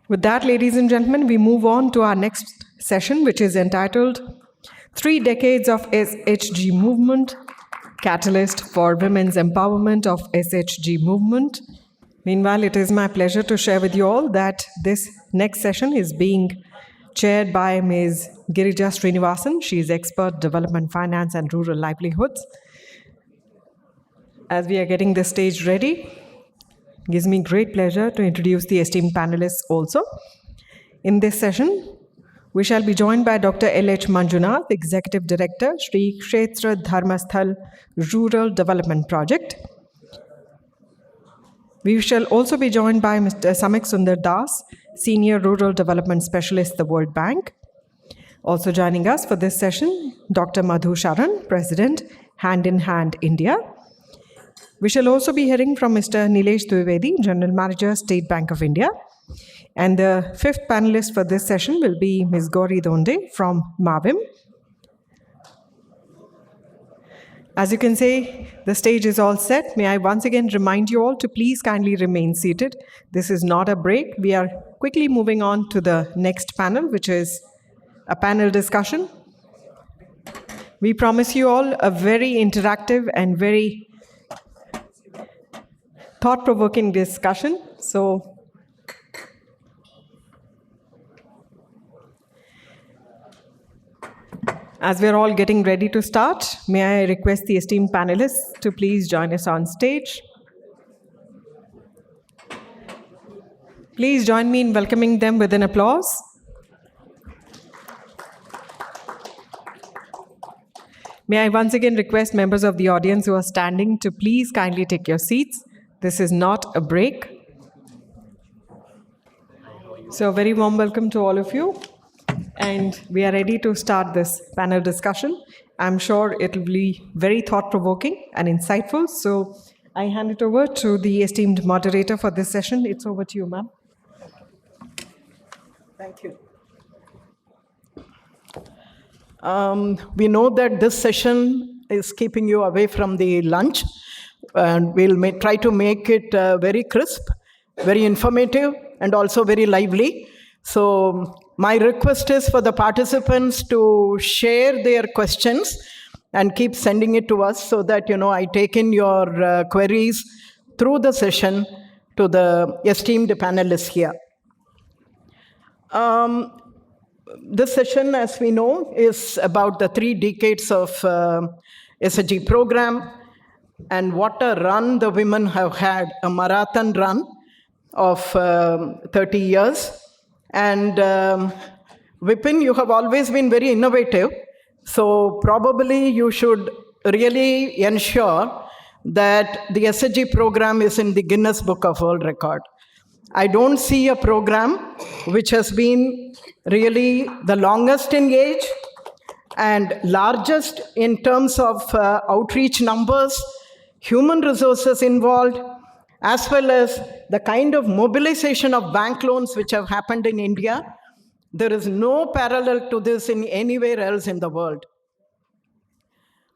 With that, ladies and gentlemen, we move on to our next session, which is entitled 3 Decades of SHG Movement, Catalyst for Women's Empowerment of SHG Movement. Meanwhile, it is my pleasure to share with you all that this next session is being chaired by Ms. Girija Srinivasan. She is expert development finance and rural livelihoods. As we are getting the stage ready, it gives me great pleasure to introduce the esteemed panelists also. In this session, we shall be joined by Dr. L.H. Manjunath, Executive Director, Shri Kshetra Dharmasthal Rural Development Project. We shall also be joined by Mr. Samik Sundar Das, Senior Rural Development Specialist, the World Bank. Also joining us for this session, Dr. Madhu Sharan, President, Hand in Hand India. We shall also be hearing from Mr. Nilesh Dwivedi, General Manager, State Bank of India. And the fifth panelist for this session will be Ms. Gauri Donde from Mavim. As you can see, the stage is all set. May I once again remind you all to please kindly remain seated. This is not a break. We are quickly moving on to the next panel, which is a panel discussion. We promise you all a very interactive and very thought-provoking discussion. So, as we're all getting ready to start, may I request the esteemed panelists to please join us on stage. Please join me in welcoming them with an applause. May I once again request members of the audience who are standing to please kindly take your seats. This is not a break. So, a very warm welcome to all of you. And we are ready to start this panel discussion. I'm sure it will be very thought-provoking and insightful. So, I hand it over to the esteemed moderator for this session. It's over to you, ma'am. Thank you. We know that this session is keeping you away from the lunch, and we'll try to make it very crisp, very informative, and also very lively. So my request is for the participants to share their questions and keep sending it to us so that, I take in your queries through the session to the esteemed panelists here. This session, as we know, is about the 3 decades of SHG program and what a run the women have had, a marathon run of 30 years. And Vipin, you have always been very innovative. So probably you should really ensure that the SHG program is in the Guinness Book of World Record. I don't see a program which has been really the longest in age and largest in terms of outreach numbers, human resources involved, as well as the kind of mobilization of bank loans which have happened in India. There is no parallel to this in anywhere else in the world.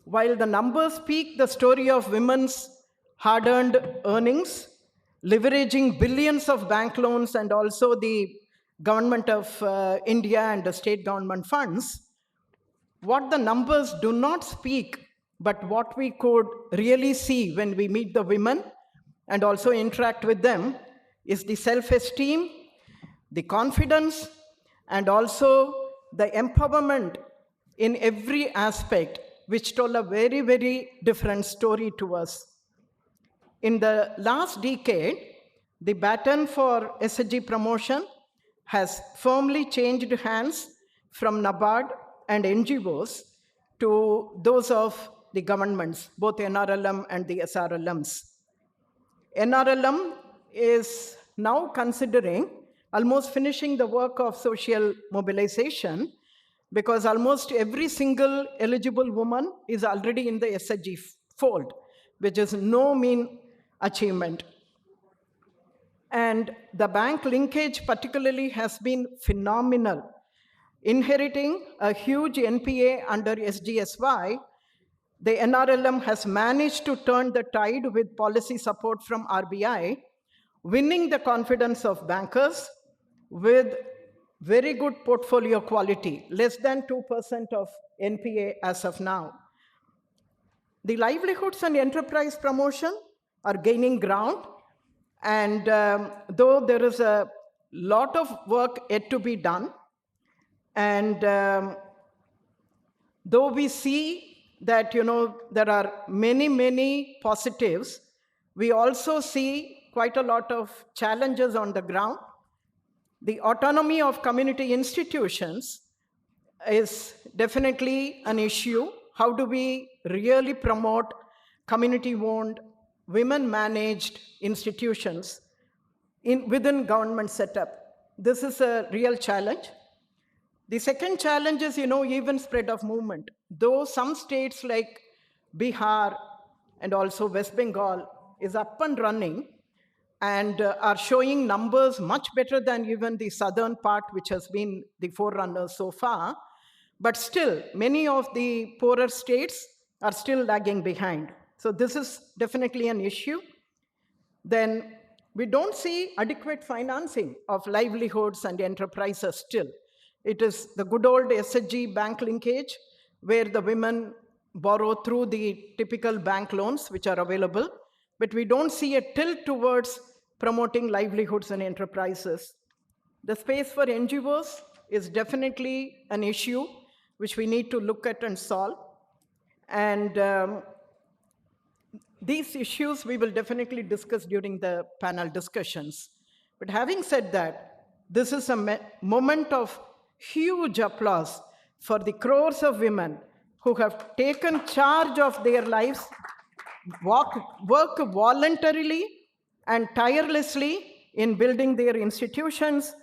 While the numbers speak the story of women's hard-earned earnings, leveraging billions of bank loans and also the government of India and the state government funds, what the numbers do not speak, but what we could really see when we meet the women and also interact with them is the self-esteem, the confidence, and also the empowerment in every aspect, which told a very, very different story to us. In the last decade, the baton for SHG promotion has firmly changed hands from NABARD and NGOs to those of the governments, both NRLM and the SRLMs. NRLM is now considering almost finishing the work of social mobilization because almost every single eligible woman is already in the SHG fold, which is no mean achievement. And the bank linkage particularly has been phenomenal. Inheriting a huge NPA under SGSY, the NRLM has managed to turn the tide with policy support from RBI, winning the confidence of bankers, with very good portfolio quality, less than 2% of NPA as of now. The livelihoods and enterprise promotion are gaining ground, and though there is a lot of work yet to be done, and though we see that there are many positives, we also see quite a lot of challenges on the ground. The autonomy of community institutions is definitely an issue. How do we really promote community-owned, women-managed institutions within government setup? This is a real challenge. The second challenge is, even spread of movement. Though some states like Bihar and also West Bengal is up and running and are showing numbers much better than even the southern part, which has been the forerunner so far. But still, many of the poorer states are still lagging behind. So this is definitely an issue. Then we don't see adequate financing of livelihoods and enterprises still. It is the good old SHG bank linkage, where the women borrow through the typical bank loans which are available, but we don't see a tilt towards promoting livelihoods and enterprises. The space for NGOs is definitely an issue which we need to look at and solve. And these issues we will definitely discuss during the panel discussions. But having said that, this is a moment of huge applause for the crores of women who have taken charge of their lives, work voluntarily and tirelessly in building their institutions,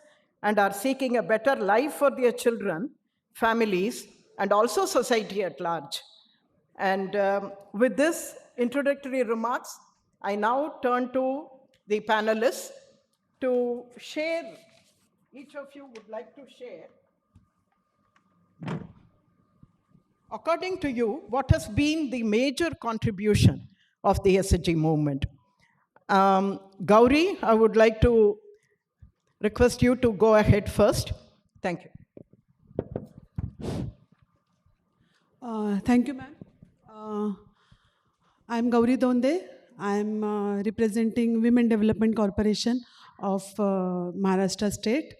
and are seeking a better life for their children, families, and also society at large. And with this introductory remarks, I now turn to the panelists to share. Each of you would like to share, according to you, what has been the major contribution of the SHG movement. Gauri, I would like to request you to go ahead first. Thank you. Thank you, ma'am. I'm Gauri Donde. I'm representing Women Development Corporation of Maharashtra State.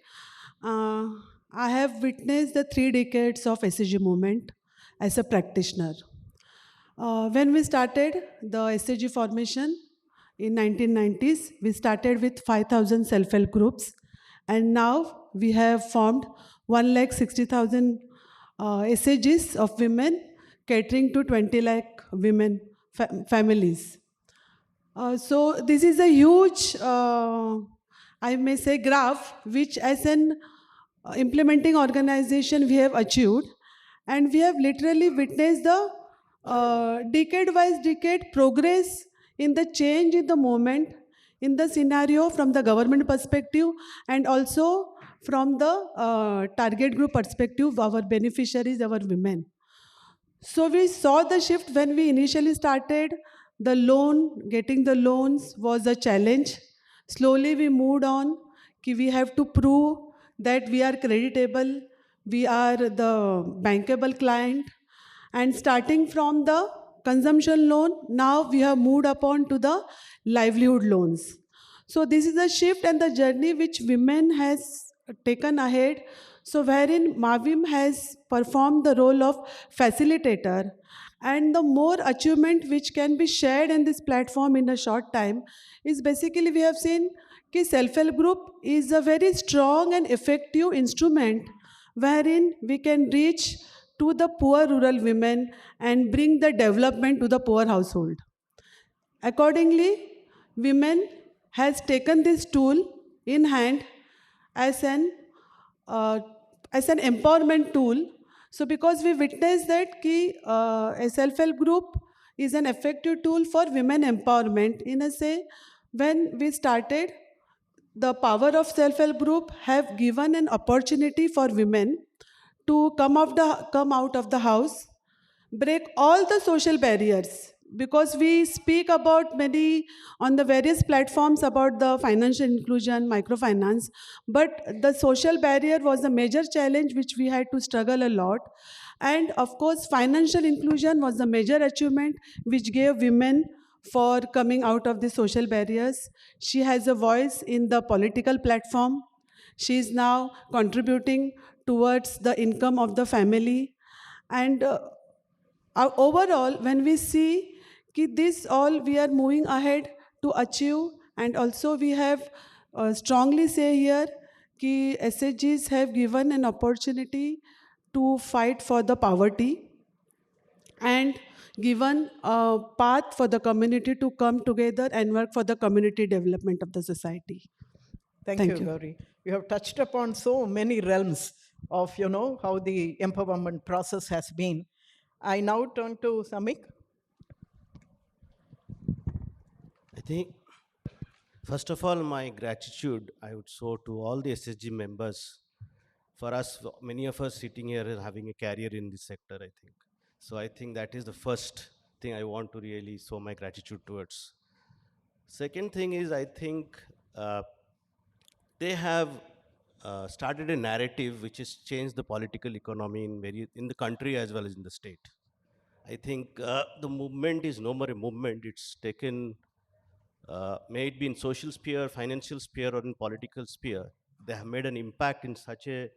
I have witnessed the 3 decades of SHG movement as a practitioner. When we started the SHG formation in 1990s, we started with 5,000 self-help groups, and now we have formed 1,60,000 SHGs of women, catering to 20 lakh women families. So this is a huge, I may say, graph, which as an implementing organization we have achieved, and we have literally witnessed the decade progress in the change in the moment, in the scenario from the government perspective, and also from the target group perspective, our beneficiaries, our women. So we saw the shift when we initially started. Getting the loans was a challenge. Slowly we moved on. We have to prove that we are creditable, we are the bankable client. And starting from the consumption loan, now we have moved upon to the livelihood loans. So this is a shift and the journey which women has taken ahead. So wherein Mavim has performed the role of facilitator, and the more achievement which can be shared in this platform in a short time is basically we have seen that self-help group is a very strong and effective instrument wherein we can reach to the poor rural women and bring the development to the poor household. Accordingly, women has taken this tool in hand as an empowerment tool. So because we witnessed that a self-help group is an effective tool for women empowerment. In a say, when we started, the power of self-help group have given an opportunity for women to come out of the house, break all the social barriers, because we speak about many on the various platforms about the financial inclusion, microfinance, but the social barrier was a major challenge which we had to struggle a lot. And of course, financial inclusion was a major achievement which gave women for coming out of the social barriers. She has a voice in the political platform. She is now contributing towards the income of the family. And overall, when we see कि this all we are moving ahead to achieve, and also we have strongly say here कि SHGs have given an opportunity to fight for the poverty and given a path for the community to come together and work for the community development of the society. Thank Thank you, you. Gauri. You have touched upon so many realms of, how the empowerment process has been. I now turn to Samik. I think, first of all, my gratitude I would show to all the SSG members. For us, many of us sitting here and having a career in this sector, I think. So I think that is the first thing I want to really show my gratitude towards. Second thing is, I think they have started a narrative which has changed the political economy in the country as well as in the state. I think the movement is no more a movement. It's taken, may it be in social sphere, financial sphere, or in political sphere. They have made an impact in such a,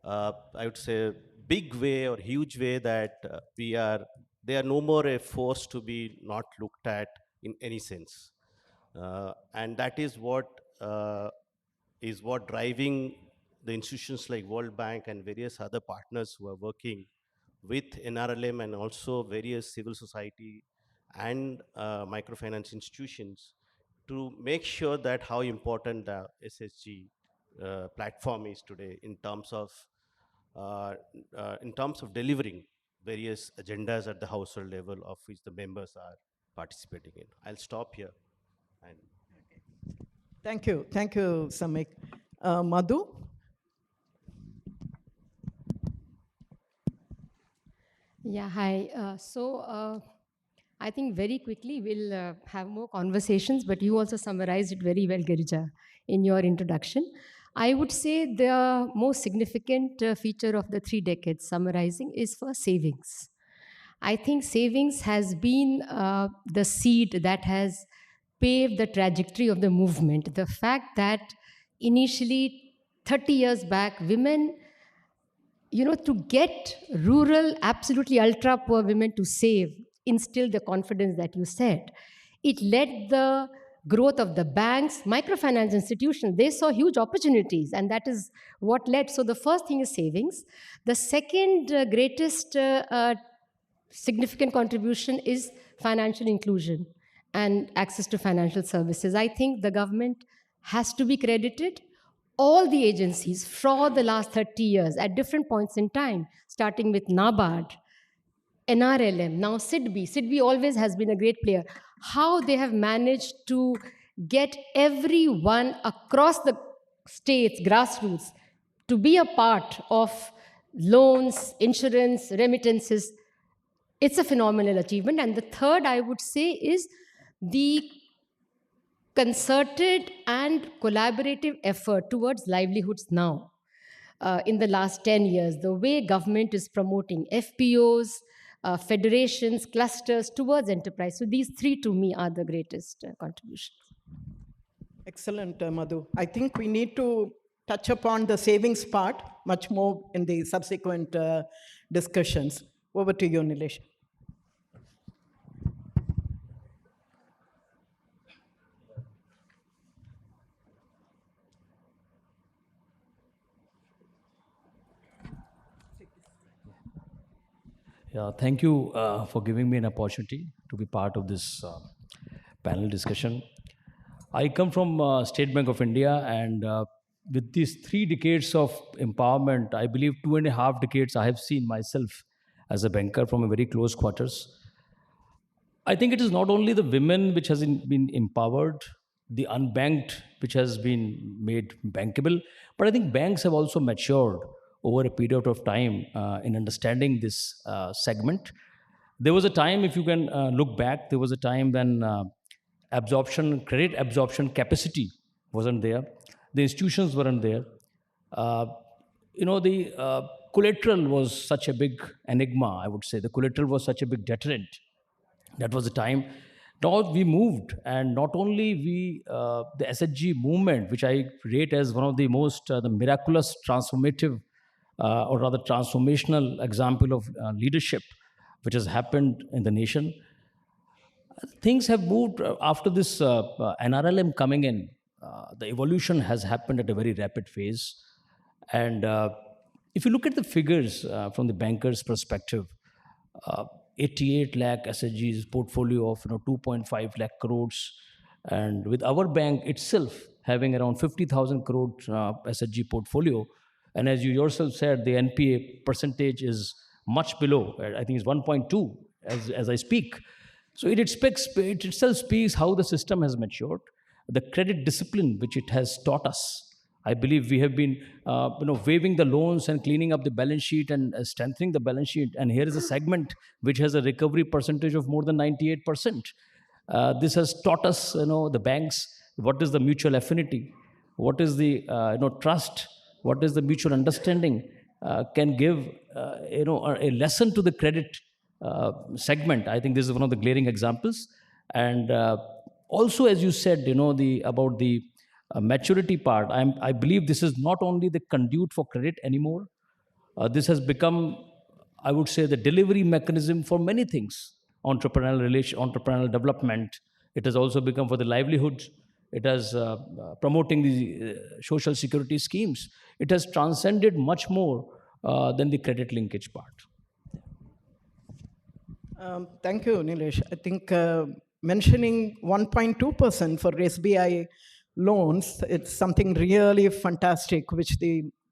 I would say, big way or huge way that they are no more a force to be not looked at in any sense. And that is what driving the institutions like World Bank and various other partners who are working with NRLM and also various civil society and microfinance institutions to make sure that how important the SSG platform is today uh, in terms of delivering various agendas at the household level of which the members are participating in. I'll stop here. And Thank you, Samik. Madhu? Yeah, hi. I think very quickly we'll have more conversations, but you also summarized it very well, Girija, in your introduction. I would say the most significant feature of the 3 decades summarizing is for savings. I think savings has been the seed that has paved the trajectory of the movement. The fact that initially 30 years back, women, to get rural, absolutely ultra poor women to save, instill the confidence that you said. It led the growth of the banks, microfinance institutions. They saw huge opportunities, and that is what led. So the first thing is savings. The second greatest significant contribution is financial inclusion and access to financial services. I think the government has to be credited. All the agencies for the last 30 years at different points in time, starting with NABARD, NRLM, now SIDBI. SIDBI always has been a great player. How they have managed to get everyone across the states, grassroots, to be a part of loans, insurance, remittances, it's a phenomenal achievement. And the third, I would say, is the concerted and collaborative effort towards livelihoods now. In the last 10 years, the way government is promoting FPOs, federations, clusters towards enterprise. So these three to me are the greatest contributions. Excellent, Madhu. I think we need to touch upon the savings part much more in the subsequent discussions. Over to you, Nilesh. Yeah, thank you for giving me an opportunity to be part of this panel discussion. I come from State Bank of India, and with these 3 decades of empowerment, I believe 2.5 decades I have seen myself as a banker from a very close quarters. I think it is not only the women which has been empowered, the unbanked which has been made bankable, but I think banks have also matured over a period of time in understanding this segment. There was a time, if you can look back, there was a time when credit absorption capacity wasn't there. The institutions weren't there. Uh, the collateral was such a big enigma, I would say. The collateral was such a big deterrent. That was the time. Now we moved, and not only the SHG movement, which I rate as one of the most the miraculous, transformative, or rather transformational example of leadership, which has happened in the nation. Things have moved after this NRLM coming in. The evolution has happened at a very rapid phase, and if you look at the figures from the banker's perspective, 88 lakh SHG's portfolio of 2.5 lakh crores, and with our bank itself having around 50,000 crore SHG portfolio, and as you yourself said, the NPA percentage is much below. I think it's 1.2 as I speak. So it itself speaks how the system has matured, the credit discipline which it has taught us. I believe we have been, waiving the loans and cleaning up the balance sheet and strengthening the balance sheet. And here is a segment which has a recovery percentage of more than 98%. This has taught us, the banks, what is the mutual affinity, what is the, trust, what is the mutual understanding, can give, a lesson to the credit segment. I think this is one of the glaring examples. And also, as you said, about the maturity part, I believe this is not only the conduit for credit anymore. This has become, I would say, the delivery mechanism for many things. Entrepreneurial development. It has also become for the livelihood. It has promoting the social security schemes. It has transcended much more than the credit linkage part. Thank you, Nilesh. I think mentioning 1.2% for SBI loans, it's something really fantastic, which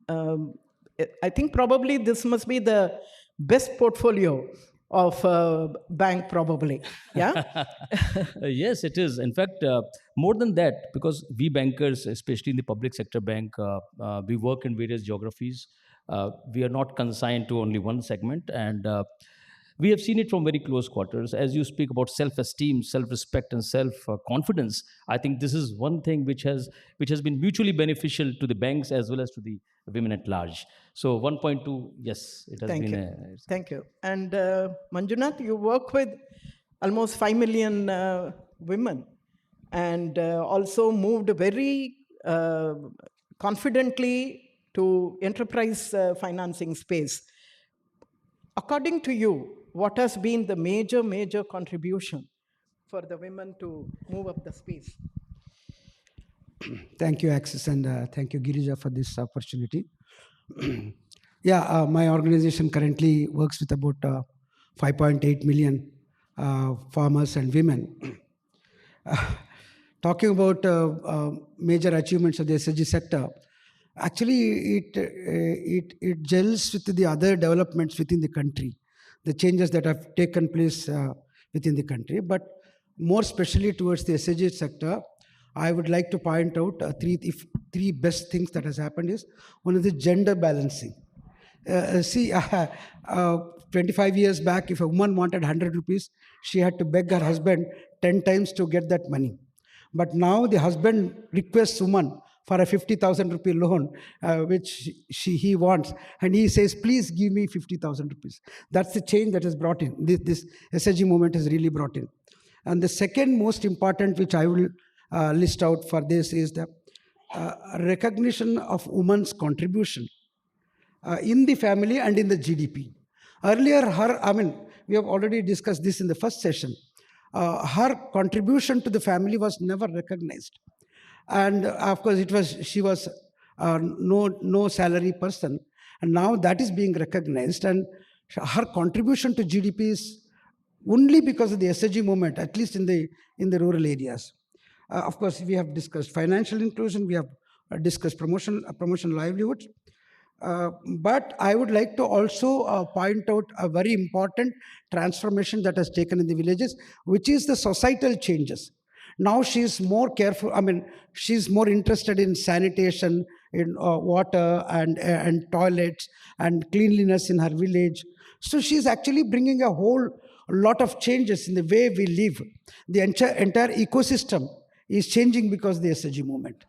I think probably this must be the best portfolio of a bank, probably. Yeah? Yes, it is. In fact, more than that, because we bankers, especially in the public sector bank, we work in various geographies. We are not consigned to only one segment, and we have seen it from very close quarters. As you speak about self-esteem, self-respect, and self-confidence, I think this is one thing which has been mutually beneficial to the banks as well as to the women at large. So 1.2, yes, it has been. Thank you. And Manjunath, you work with almost 5 million women, and also moved very confidently to enterprise financing space. According to you, what has been the major contribution for the women to move up the space? Thank you, Axis, and thank you, Girija, for this opportunity. My organization currently works with about 5.8 million farmers and women. Talking about major achievements of the SHG sector, actually it gels with the other developments within the country, the changes that have taken place within the country. But more specially towards the SHG sector, I would like to point out three best things that has happened is, one is the gender balancing. 25 years back, if a woman wanted 100 rupees, she had to beg her husband 10 times to get that money. But now the husband requests woman for a 50,000 rupee loan, which he wants, and he says, please give me 50,000 rupees. That's the change that is brought in. This SHG movement has really brought in. And the second most important, which I will list out for this, is the recognition of women's contribution in the family and in the GDP. Earlier, we have already discussed this in the first session. Her contribution to the family was never recognized. And of course, she was no salary person. And now that is being recognized. And her contribution to GDP is only because of the SHG movement, at least in the rural areas. Of course, we have discussed financial inclusion. We have discussed promotion livelihoods. But I would like to also point out a very important transformation that has taken in the villages, which is the societal changes. Now she's more careful. She's more interested in sanitation, in water and toilets and cleanliness in her village. So she's actually bringing a whole a lot of changes in the way we live. The entire ecosystem is changing because of the SHG movement.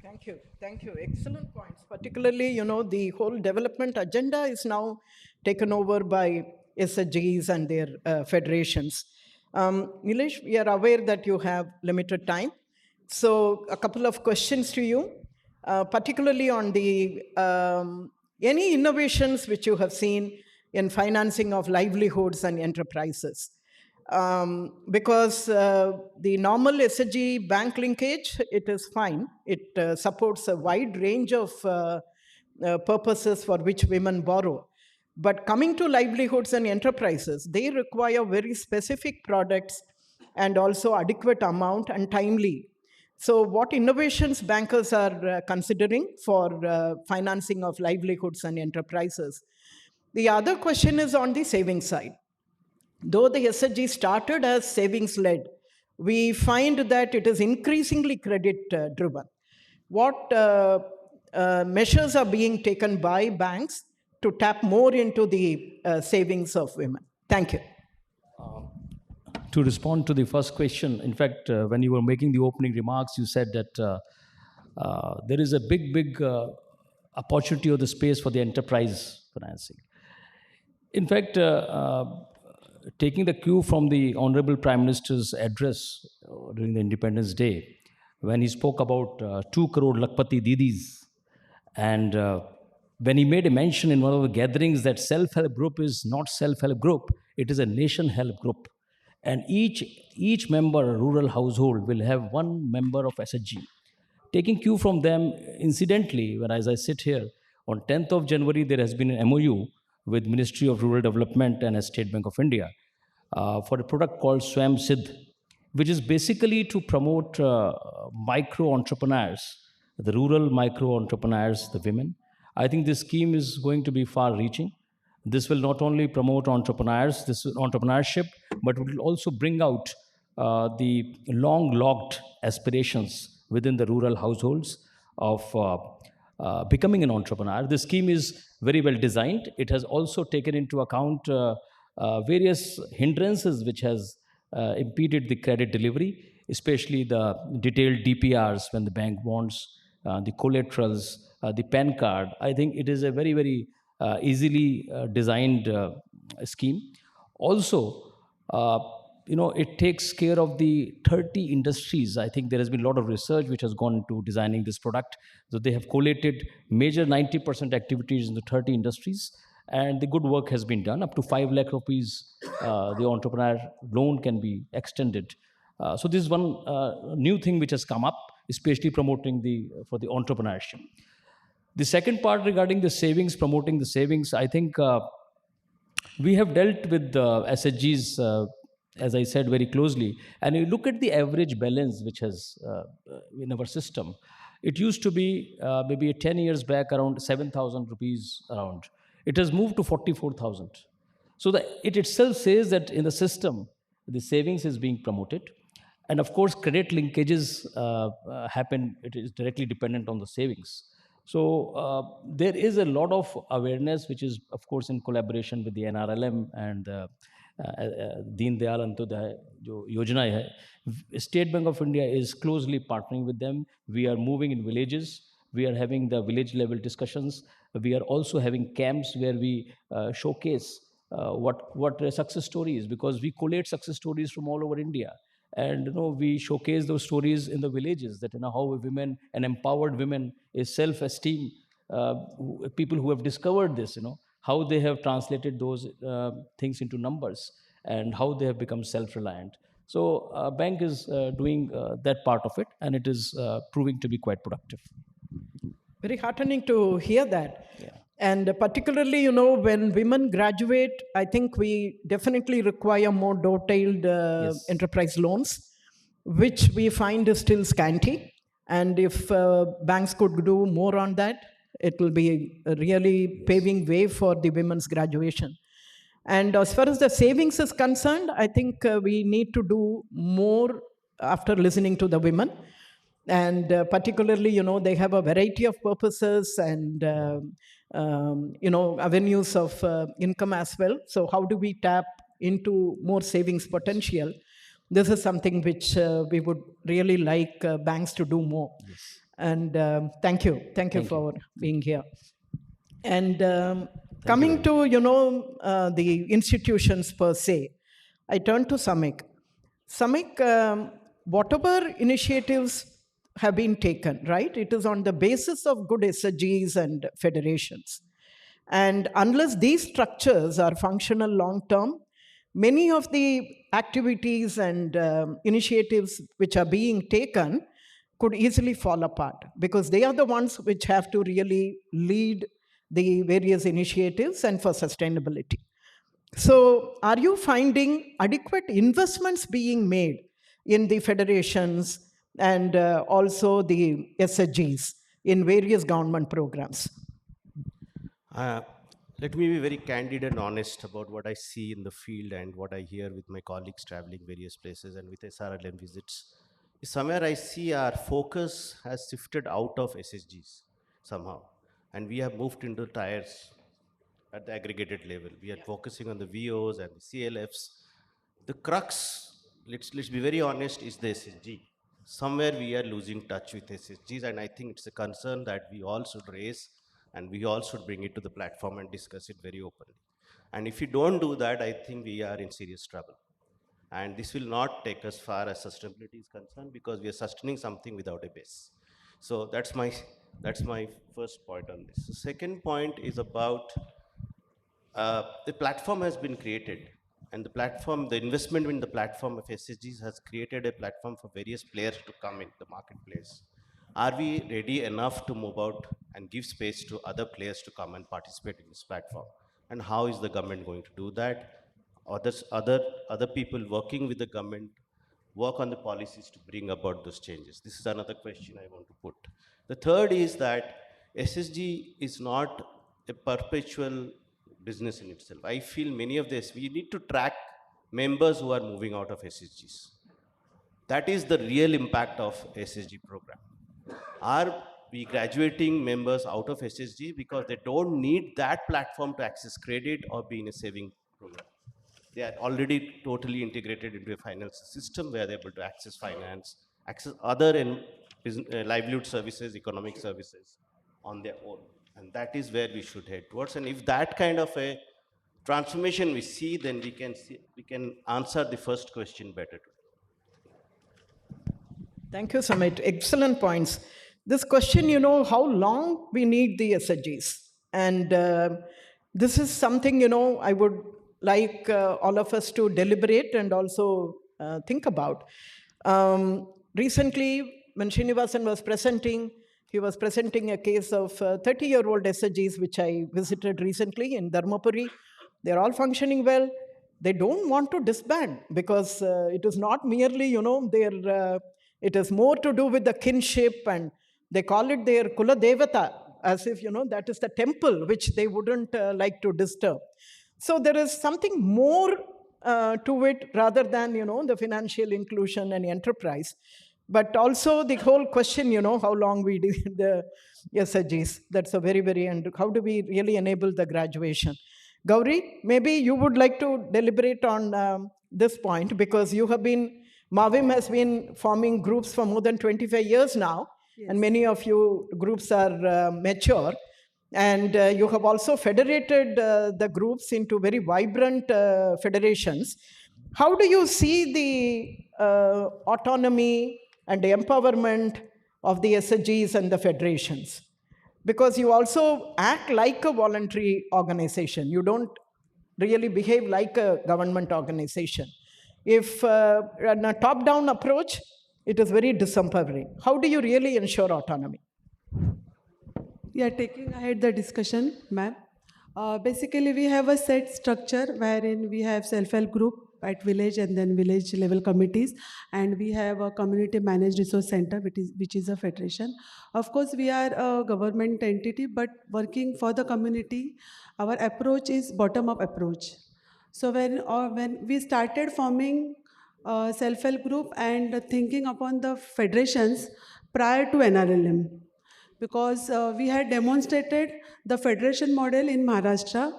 Thank you. Thank you. Excellent points. Particularly, the whole development agenda is now taken over by SHGs and their federations. Nilesh, we are aware that you have limited time. So a couple of questions to you, particularly on the any innovations which you have seen in financing of livelihoods and enterprises. Because the normal SHG bank linkage, it is fine. It supports a wide range of purposes for which women borrow. But coming to livelihoods and enterprises, they require very specific products and also adequate amount and timely. So what innovations bankers are considering for financing of livelihoods and enterprises? The other question is on the savings side. Though the SHG started as savings led, we find that it is increasingly credit driven. What measures are being taken by banks to tap more into the savings of women? Thank you. To respond to the first question, in fact, when you were making the opening remarks, you said that there is a big opportunity or the space for the enterprise financing. In fact, taking the cue from the Honorable Prime Minister's address during the Independence Day, when he spoke about 2 crore Lakpati Didis, and when he made a mention in one of the gatherings that self-help group is not self-help group, it is a nation help group. And each member, a rural household, will have one member of SHG. Taking cue from them, incidentally, as I sit here, on 10th of January, there has been an MOU with Ministry of Rural Development and State Bank of India for a product called Swam Siddh, which is basically to promote micro entrepreneurs, the rural micro entrepreneurs, the women. I think this scheme is going to be far-reaching. This will not only promote entrepreneurship, but will also bring out the long-locked aspirations within the rural households of becoming an entrepreneur. The scheme is very well designed. It has also taken into account various hindrances which has impeded the credit delivery, especially the detailed DPRs when the bank wants, the collaterals, the PAN card. I think it is a very easily designed scheme. Also, it takes care of the 30 industries. I think there has been a lot of research which has gone into designing this product. So they have collated major 90% activities in the 30 industries, and the good work has been done. Up to 5 lakh rupees, the entrepreneur loan can be extended. So this is one new thing which has come up, especially promoting for the entrepreneurship. The second part regarding the savings, promoting the savings, I think we have dealt with SHGs, as I said, very closely. And you look at the average balance which has in our system, it used to be maybe 10 years back around 7,000 rupees around. It has moved to 44,000. So it itself says that in the system, the savings is being promoted. And of course, credit linkages happen. It is directly dependent on the savings. So there is a lot of awareness, which is, of course, in collaboration with the NRLM and Deen Dayal Antyodaya Yojana hai. State Bank of India is closely partnering with them. We are moving in villages. We are having the village level discussions. We are also having camps where we showcase what success stories, because we collate success stories from all over India. And we showcase those stories in the villages, that how women, an empowered women, is self-esteem, people who have discovered this, how they have translated those things into numbers and how they have become self-reliant. So bank is doing that part of it, and it is proving to be quite productive. Very heartening to hear that. Yeah. And particularly, when women graduate, I think we definitely require more detailed enterprise loans, which we find is still scanty. And if banks could do more on that, it will be really paving way for the women's graduation. And as far as the savings is concerned, I think we need to do more after listening to the women. And particularly, they have a variety of purposes and, avenues of income as well. So how do we tap into more savings potential, this is something which we would really like banks to do more. And thank you for being here. And coming to the institutions per se, I turn to Samik. Samik, whatever initiatives have been taken, right? It is on the basis of good SHGs and federations. And unless these structures are functional long term, many of the activities and initiatives which are being taken could easily fall apart, because they are the ones which have to really lead the various initiatives and for sustainability. So, are you finding adequate investments being made in the federations and also the SHGs in various government programs? Uh, Let me be very candid and honest about what I see in the field and what I hear with my colleagues traveling various places and with SRLM visits. Somewhere I see our focus has shifted out of SSGs somehow, and we have moved into tires at the aggregated level. We are focusing on the VOs and the CLFs. The crux, let's be very honest, is the SSG. Somewhere we are losing touch with SSGs, and I think it's a concern that we all should raise, and we all should bring it to the platform and discuss it very openly. And if we don't do that, I think we are in serious trouble. And this will not take us far as sustainability is concerned, because we are sustaining something without a base. So that's my first point on this. The second point is about the platform has been created, and the investment in the platform of SSGs has created a platform for various players to come in the marketplace. Are we ready enough to move out and give space to other players to come and participate in this platform? And how is the government going to do that? Other people working with the government work on the policies to bring about those changes? This is another question I want to put. The third is that SSG is not a perpetual business in itself. I feel many of this, we need to track members who are moving out of SSGs. That is the real impact of SSG program. Are we graduating members out of SSG because they don't need that platform to access credit or be in a saving program? They are already totally integrated into a financial system where they're able to access finance, access other livelihood services, economic services on their own. And that is where we should head towards. And if that kind of a transformation we see, then we can answer the first question better today. Thank you, Samit. Excellent points. This question, how long we need the SHGs. And this is something, I would like all of us to deliberate and also think about. Recently, when Srinivasan was presenting, he was presenting a case of 30-year-old SHGs, which I visited recently in Dharmapuri. They're all functioning well. They don't want to disband because it is not merely, it is more to do with the kinship, and they call it their Kula Devata, as if, that is the temple which they wouldn't like to disturb. So there is something more to it rather than, the financial inclusion and enterprise. But also the whole question, how long we do the SHGs. That's a very, very, and how do we really enable the graduation? Gauri, maybe you would like to deliberate on this point, because you have been, Mavim has been forming groups for more than 25 years now, yes. And many of you groups are mature. And you have also federated the groups into very vibrant federations. How do you see the autonomy and the empowerment of the SHGs and the federations? Because you also act like a voluntary organization. You don't really behave like a government organization. If in a top-down approach, it is very disempowering. How do you really ensure autonomy? Yeah, taking ahead the discussion, ma'am. Basically, we have a set structure wherein we have self-help group at village and then village level committees, and we have a community managed resource center, which is a federation. Of course, we are a government entity, but working for the community, our approach is bottom-up approach. So when we started forming self-help group and thinking upon the federations prior to NRLM, because we had demonstrated the federation model in Maharashtra,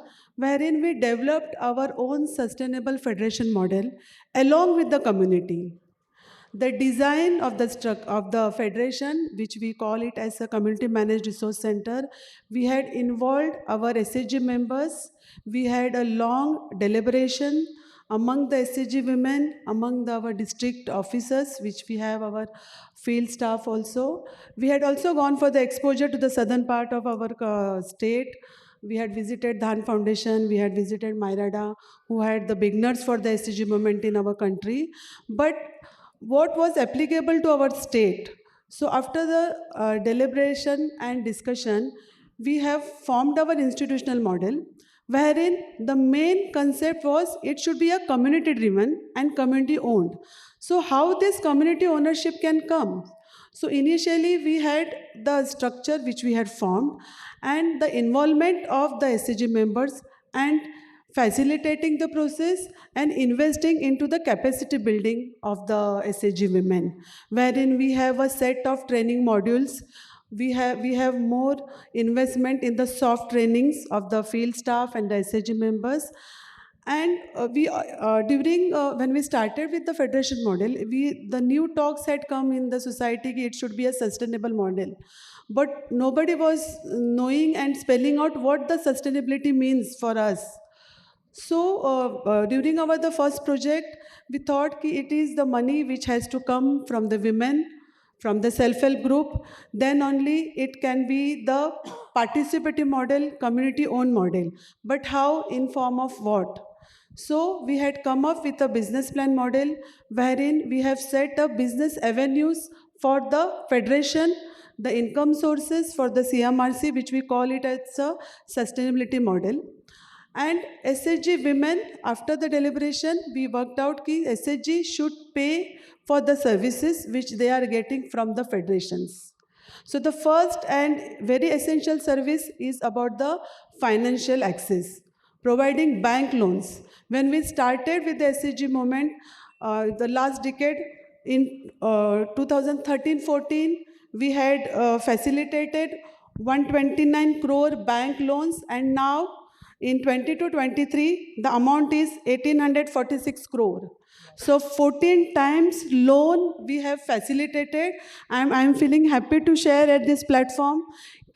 wherein we developed our own sustainable federation model along with the community. The design of the federation, which we call it as a community managed resource center, we had involved our SHG members. We had a long deliberation among the SHG women, among our district officers, which we have our field staff also. We had also gone for the exposure to the southern part of our state. We had visited Dhan Foundation, we had visited Myrada, who had the beginners for the SHG movement in our country. But what was applicable to our state? So after the deliberation and discussion, we have formed our institutional model, wherein the main concept was it should be a community driven and community owned. So how this community ownership can come? So initially we had the structure which we had formed and the involvement of the SCG members and facilitating the process and investing into the capacity building of the SHG women, wherein we have a set of training modules. We have more investment in the soft trainings of the field staff and the SHG members. And during when we started with the federation model, the new talks had come in the society that it should be a sustainable model, but nobody was knowing and spelling out what the sustainability means for us. So during the first project, we thought ki it is the money which has to come from the women, from the self-help group. Then only it can be the participative model, community-owned model. But how, in form of what? So we had come up with a business plan model wherein we have set up business avenues for the federation, the income sources for the CMRC, which we call it as a sustainability model. And SHG women, after the deliberation, we worked out that SHG should pay for the services which they are getting from the federations. So the first and very essential service is about the financial access, providing bank loans. When we started with the SHG movement, the last decade, in 2013-14, we had facilitated 129 crore bank loans, and now in 22-23, the amount is 1846 crore. So 14 times loan we have facilitated. I'm feeling happy to share at this platform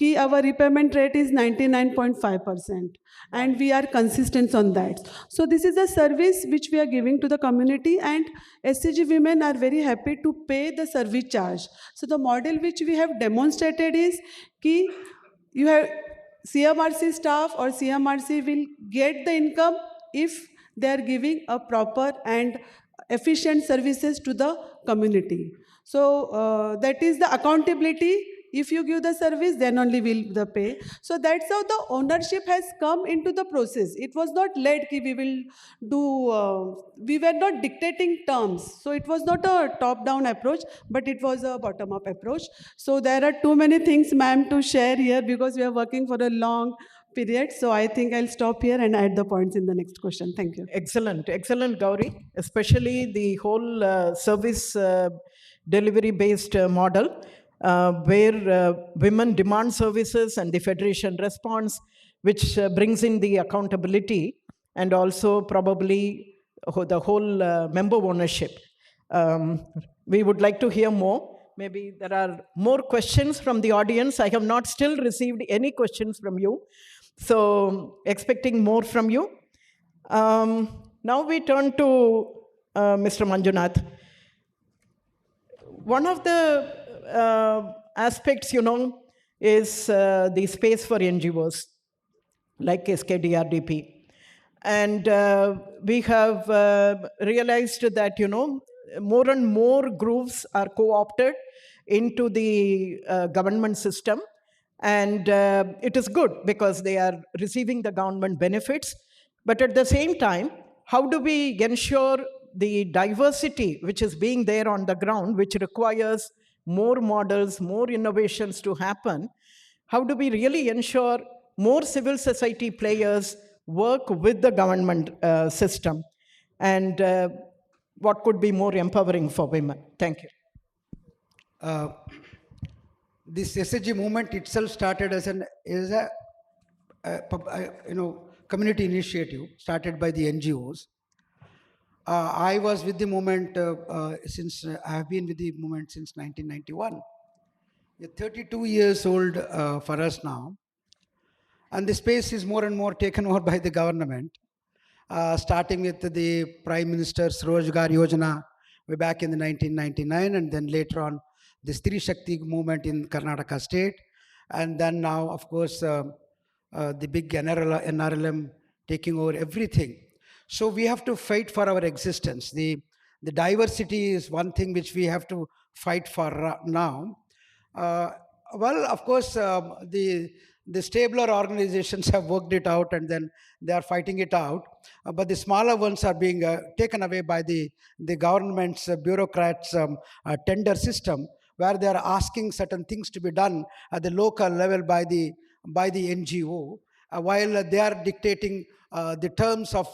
that our repayment rate is 99.5%, and we are consistent on that. So this is a service which we are giving to the community, and SCG women are very happy to pay the service charge. So the model which we have demonstrated is that you have CMRC staff or CMRC will get the income if they are giving a proper and efficient services to the community. So that is the accountability. If you give the service, then only will the pay. So that's how the ownership has come into the process. It was not led that we will do, we were not dictating terms. So it was not a top-down approach, but it was a bottom-up approach. So there are too many things, ma'am, to share here because we are working for a long period. So I think I'll stop here and add the points in the next question. Thank you. Excellent, excellent, Gauri. Especially the whole service delivery-based model, where women demand services and the federation responds, which brings in the accountability and also probably the whole member ownership. We would like to hear more. Maybe there are more questions from the audience. I have not still received any questions from you. So expecting more from you. Now we turn to Mr. Manjunath. One of the aspects, is the space for NGOs, like SKDRDP. And we have realized that, more and more groups are co-opted into the government system. And it is good because they are receiving the government benefits. But at the same time, how do we ensure the diversity which is being there on the ground, which requires more models, more innovations to happen? How do we really ensure more civil society players work with the government system? And what could be more empowering for women? Thank you. This SHG movement itself started as a community initiative started by the NGOs. I was with the movement I have been with the movement since 1991. You're 32 years old for us now, and the space is more and more taken over by the government, starting with the Prime Minister's Rojgar Yojana way back in the 1999, and then later on the Stri Shakti movement in Karnataka state, and then now, of course, the big NRLM taking over everything. So we have to fight for our existence. The diversity is one thing which we have to fight for now. Well, of course, the stabler organizations have worked it out, and then they are fighting it out. But the smaller ones are being taken away by the government's bureaucrats' tender system, where they are asking certain things to be done at the local level by the NGO, while they are dictating the terms of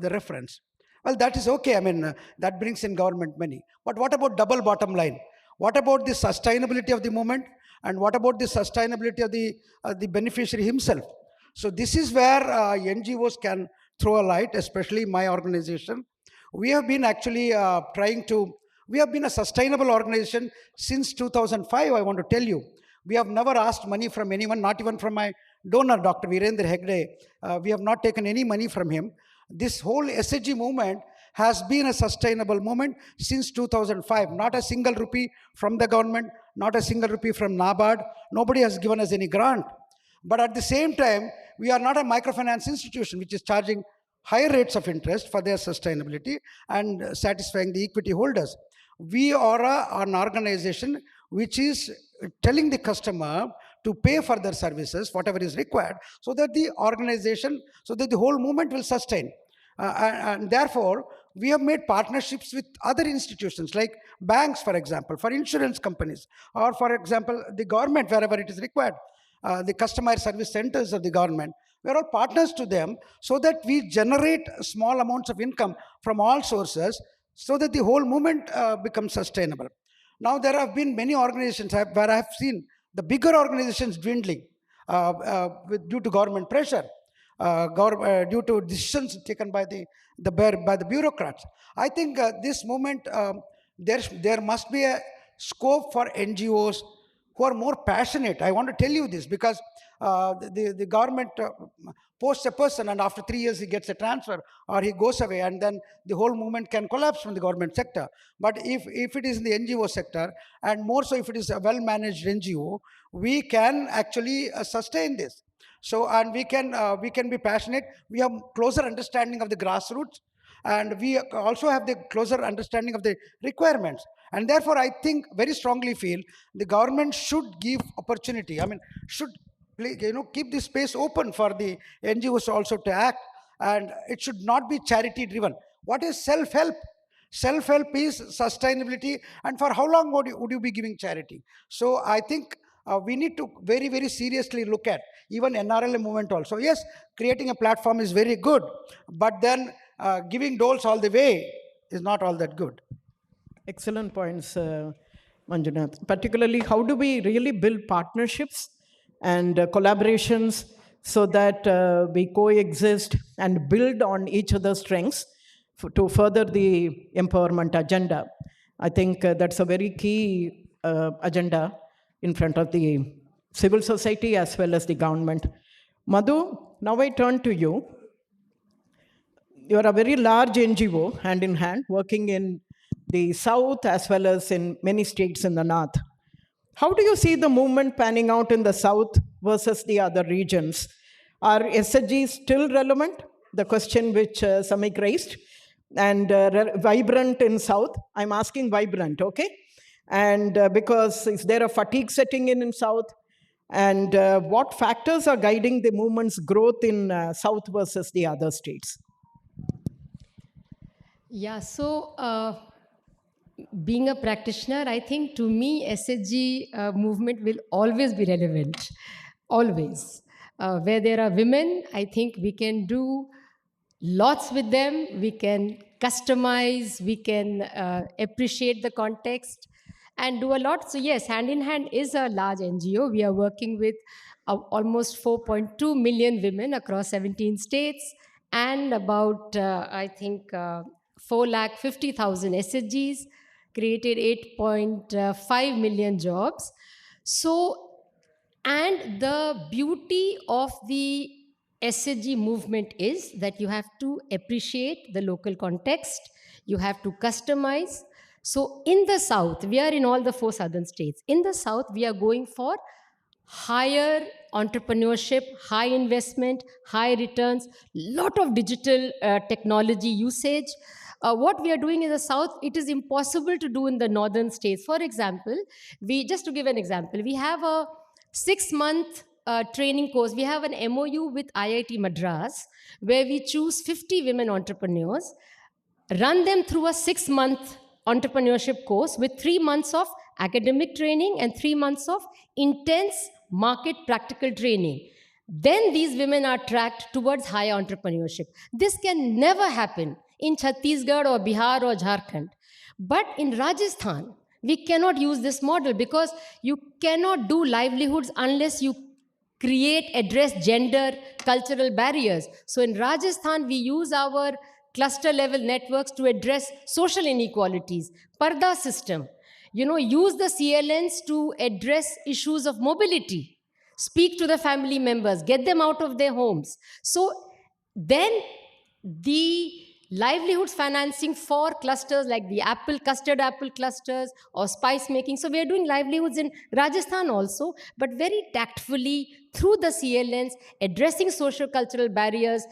the reference. Well, that is okay. I mean, that brings in government money. But what about double bottom line? What about the sustainability of the movement? And what about the sustainability of the beneficiary himself? So this is where NGOs can throw a light, especially my organization. We have been actually we have been a sustainable organization since 2005, I want to tell you. We have never asked money from anyone, not even from my donor, Dr. Virendra Hegde. We have not taken any money from him. This whole SHG movement has been a sustainable movement since 2005. Not a single rupee from the government, not a single rupee from NABARD. Nobody has given us any grant. But at the same time, we are not a microfinance institution which is charging higher rates of interest for their sustainability and satisfying the equity holders. We are an organization which is telling the customer to pay for their services, whatever is required, so that the organization, so that the whole movement will sustain. And therefore, we have made partnerships with other institutions like banks, for example, for insurance companies, or for example, the government, wherever it is required, the customer service centers of the government. We are all partners to them so that we generate small amounts of income from all sources so that the whole movement becomes sustainable. Now, there have been many organizations where I have seen the bigger organizations dwindling due to government pressure, due to decisions taken by the bureaucrats. I think this movement, there must be a scope for NGOs who are more passionate. I want to tell you this because the government posts a person, and after 3 years he gets a transfer or he goes away, and then the whole movement can collapse from the government sector. But if it is in the NGO sector, and more so if it is a well-managed NGO, we can actually sustain this. So, and we can be passionate. We have closer understanding of the grassroots, and we also have the closer understanding of the requirements. And therefore, I think very strongly feel the government should give opportunity. I mean, should keep the space open for the NGOs also to act, and it should not be charity driven. What is self-help? Self-help is sustainability, and for how long would you be giving charity? So I think we need to very, very seriously look at even NRLM movement also. Yes, creating a platform is very good, but then giving doles all the way is not all that good. Excellent points, Manjunath. Particularly, how do we really build partnerships and collaborations so that we coexist and build on each other's strengths to further the empowerment agenda? I think that's a very key agenda in front of the civil society as well as the government. Madhu, now I turn to you. You are a very large NGO, hand in hand, working in the south as well as in many states in the north. How do you see the movement panning out in the south versus the other regions? Are SHGs still relevant? The question which Samik raised. And vibrant in south? I'm asking vibrant, okay? And because is there a fatigue setting in south? And what factors are guiding the movement's growth in south versus the other states? Yeah, so being a practitioner, I think to me, SHG movement will always be relevant, always. Where there are women, I think we can do lots with them. We can customize, we can appreciate the context, and do a lot. So yes, Hand in Hand is a large NGO. We are working with almost 4.2 million women across 17 states and about, I think, 4,50,000 SHGs, created 8.5 million jobs. So, and the beauty of the SHG movement is that you have to appreciate the local context, you have to customize. So, in the South, we are in all the 4 southern states. In the South, we are going for higher entrepreneurship, high investment, high returns, lot of digital technology usage. What we are doing in the South, it is impossible to do in the northern states. For example, just to give an example, we have a 6-month training course. We have an MOU with IIT Madras where we choose 50 women entrepreneurs, run them through a 6-month entrepreneurship course with 3 months of academic training and 3 months of intense market practical training. Then these women are tracked towards higher entrepreneurship. This can never happen in Chhattisgarh or Bihar or Jharkhand. But in Rajasthan, we cannot use this model because you cannot do livelihoods unless you address gender, cultural barriers. So in Rajasthan, we use our cluster level networks to address social inequalities, Parda system, use the CLNs to address issues of mobility, speak to the family members, get them out of their homes. So then the livelihoods financing for clusters like the custard apple clusters or spice making. So we are doing livelihoods in Rajasthan also, but very tactfully through the CLNs, addressing social cultural barriers.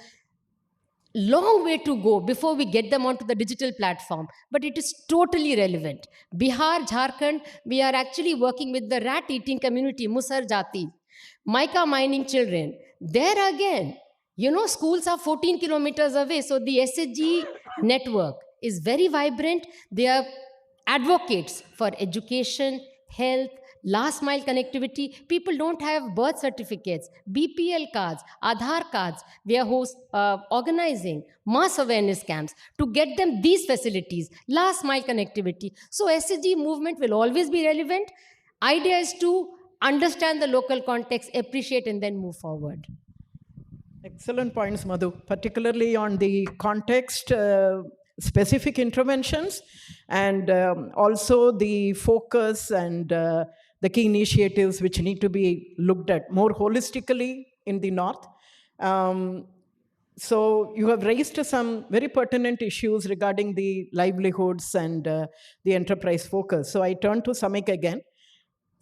Long way to go before we get them onto the digital platform, but it is totally relevant. Bihar, Jharkhand, we are actually working with the rat eating community, Musar Jati, mica mining children. There again, schools are 14 kilometers away, so the SHG network is very vibrant. They are advocates for education, health, last mile connectivity. People don't have birth certificates, BPL cards, Aadhaar cards. We are organizing mass awareness camps to get them these facilities, last mile connectivity. So SHG movement will always be relevant. Idea is to understand the local context, appreciate, and then move forward. Excellent points, Madhu, particularly on the context, specific interventions, and also the focus and the key initiatives which need to be looked at more holistically in the North. So you have raised some very pertinent issues regarding the livelihoods and the enterprise focus. So I turn to Samik again.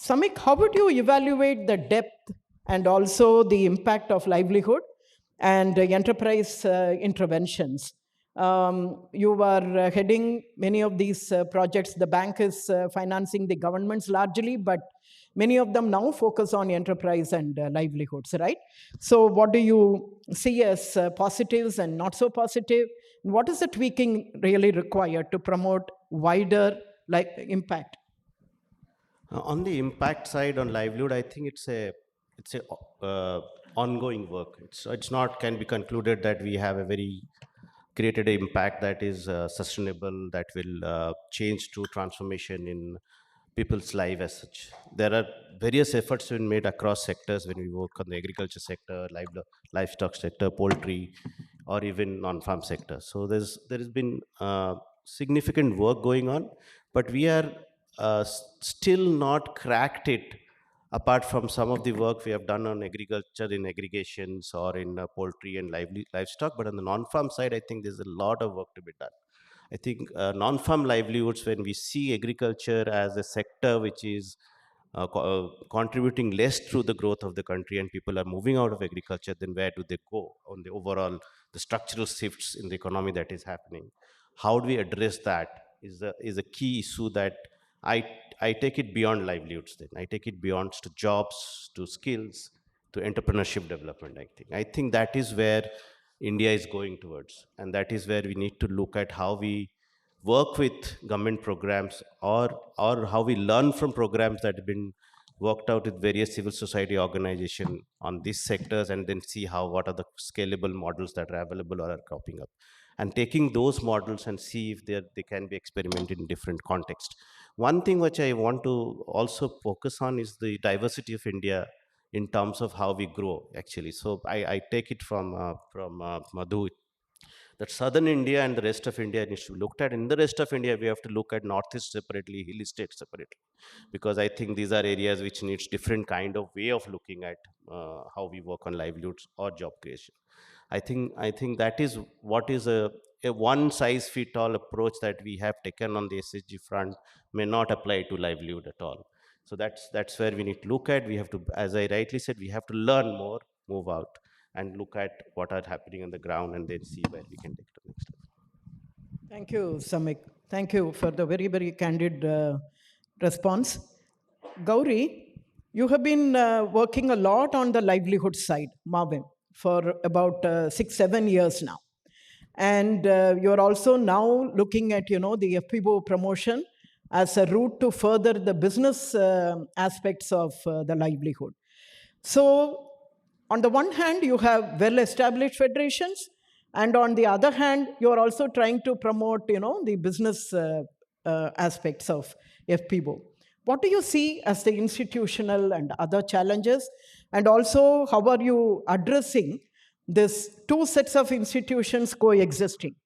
Samik, how would you evaluate the depth and also the impact of livelihood and enterprise interventions? You are heading many of these projects. The bank is financing the governments largely, but many of them now focus on enterprise and livelihoods, right? So what do you see as positives and not so positive? What is the tweaking really required to promote wider impact? On the impact side on livelihood, I think it's a ongoing work. It's not can be concluded that we have a very created an impact that is sustainable, that will change to transformation in people's life as such. There are various efforts being made across sectors when we work on the agriculture sector, livestock sector, poultry, or even non-farm sector. So there has been significant work going on, but we are still not cracked it, apart from some of the work we have done on agriculture in aggregations or in poultry and livestock. But on the non-farm side, I think there's a lot of work to be done. I think non-farm livelihoods, when we see agriculture as a sector which is contributing less to the growth of the country and people are moving out of agriculture, then where do they go on the overall, the structural shifts in the economy that is happening? How do we address that is a key issue that I take it beyond livelihoods then. I take it beyond to jobs, to skills, to entrepreneurship development, I think that is where India is going towards. And that is where we need to look at how we work with government programs or how we learn from programs that have been worked out with various civil society organizations on these sectors, and then see what are the scalable models that are available or are cropping up. And taking those models and see if they can be experimented in different contexts. One thing which I want to also focus on is the diversity of India in terms of how we grow, actually. So I take it from Madhu, that southern India and the rest of India needs to be looked at. In the rest of India, we have to look at northeast separately, hilly states separately, because I think these are areas which needs different kind of way of looking at how we work on livelihoods or job creation. I think that is what is a one size fit all approach that we have taken on the SSG front may not apply to livelihood at all. So that's where we need to look at. We have to, as I rightly said, we have to learn more, move out, and look at what are happening on the ground, and then see where we can take it to the next level. Thank you, Samik. Thank you for the very, very candid response. Gauri, you have been working a lot on the livelihood side, Marvin, for about 6-7 years now. And you're also now looking at, the FPO promotion as a route to further the business aspects of the livelihood. So, on the one hand, you have well-established federations, and on the other hand, you're also trying to promote, the business aspects of FPO. What do you see as the institutional and other challenges? And also, how are you addressing this two sets of institutions coexisting?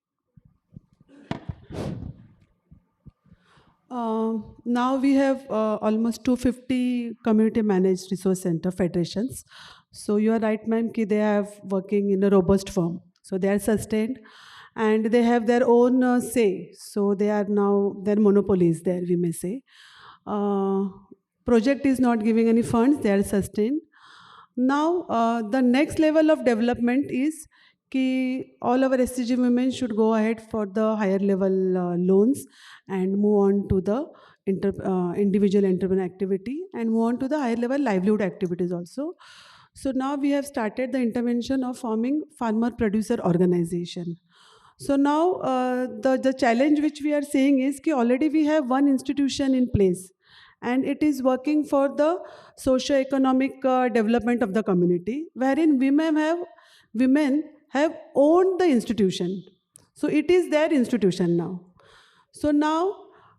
Now we have almost 250 community managed resource center federations. So you are right, ma'am, ki they are working in a robust form. So they are sustained and they have their own say. So they are now, their monopolies there, we may say. Project is not giving any funds, they are sustained. Now, the next level of development is कि all our SCG women should go ahead for the higher level loans and move on to the individual entrepreneur activity and move on to the higher level livelihood activities also. So now we have started the intervention of forming farmer producer organization. So now the challenge which we are saying is कि already we have one institution in place and it is working for the socio-economic development of the community, wherein women have owned the institution. So it is their institution now. So now,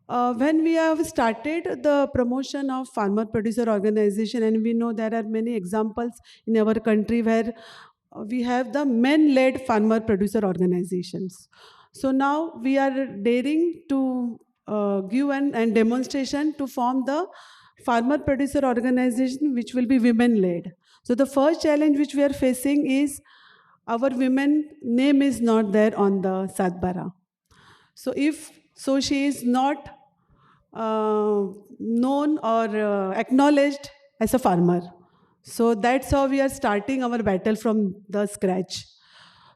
when we have started the promotion of farmer producer organization, and we know there are many examples in our country where we have the men-led farmer producer organizations. So now we are daring to give an demonstration to form the farmer producer organization which will be women-led. So the first challenge which we are facing is our women name is not there on the Satbara. So she is not known or acknowledged as a farmer. So that's how we are starting our battle from the scratch.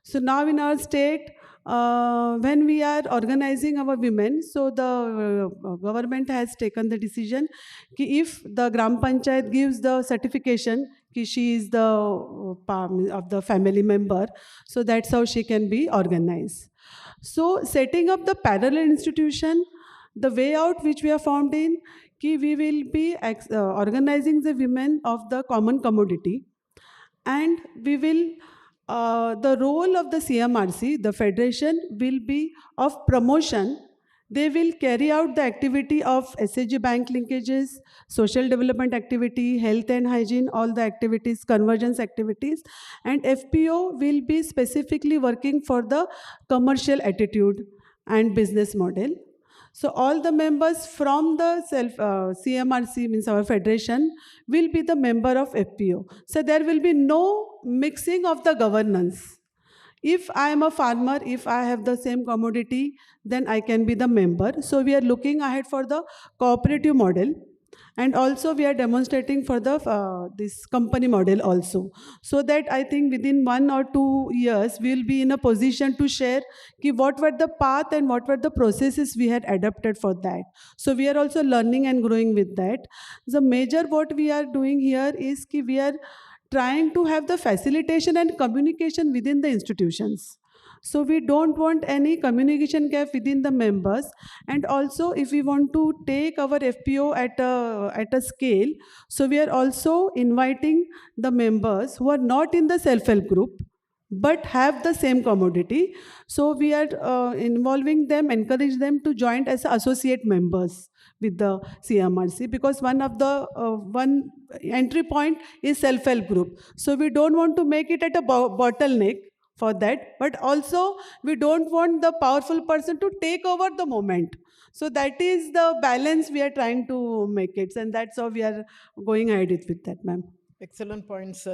So now in our state, when we are organizing our women, so the government has taken the decision that if the Gram Panchayat gives the certification that she is the of the family member, so that's how she can be organized. So setting up the parallel institution, the way out which we have found in, we will be organizing the women of the common commodity, and we will the role of the CMRC, the federation, will be of promotion. They will carry out the activity of SHG bank linkages, social development activity, health and hygiene, all the activities, convergence activities, and FPO will be specifically working for the commercial attitude and business model. So all the members from the CMRC, means our federation, will be the member of FPO. So there will be no mixing of the governance. If I am a farmer, if I have the same commodity, then I can be the member. So we are looking ahead for the cooperative model. And also we are demonstrating for the this company model also. So that I think within 1 or 2 years, we will be in a position to share what were the path and what were the processes we had adopted for that. So we are also learning and growing with that. The major what we are doing here is we are trying to have the facilitation and communication within the institutions. So we don't want any communication gap within the members. And also if we want to take our FPO at a scale, so we are also inviting the members who are not in the self-help group, but have the same commodity. So we are involving them, encourage them to join as associate members with the CMRC, because one of the one entry point is self-help group. So we don't want to make it at a bottleneck for that, but also we don't want the powerful person to take over the moment. So that is the balance we are trying to make it, and that's how we are going ahead with that, ma'am. Excellent points,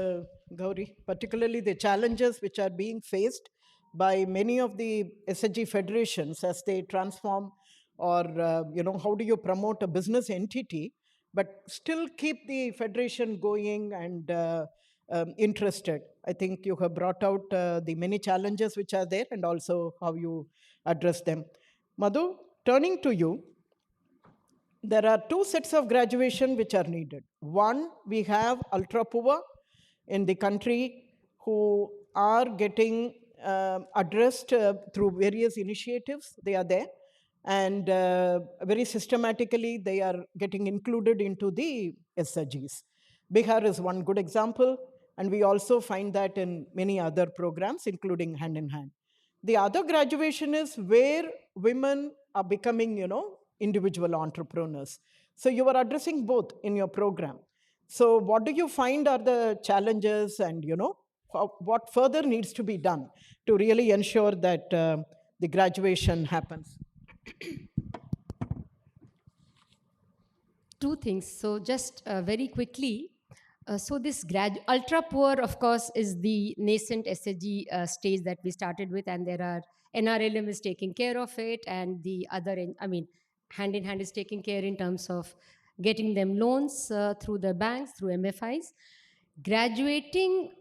Gauri, particularly the challenges which are being faced by many of the SHG federations as they transform, or how do you promote a business entity but still keep the federation going and interested. I think you have brought out the many challenges which are there and also how you address them. Madhu, turning to you, there are two sets of graduation which are needed. One, we have ultra poor in the country who are getting addressed through various initiatives. They are there, and very systematically they are getting included into the SHGs. Bihar is one good example, and we also find that in many other programs, including Hand in Hand. The other graduation is where women are becoming, individual entrepreneurs. So you are addressing both in your program. So what do you find are the challenges, and what further needs to be done to really ensure that the graduation happens? Two things. So just very quickly, so this ultra poor, of course, is the nascent SHG stage that we started with, and there are NRLM is taking care of it, and the other, Hand in Hand is taking care in terms of getting them loans through the banks, through MFIs. Graduating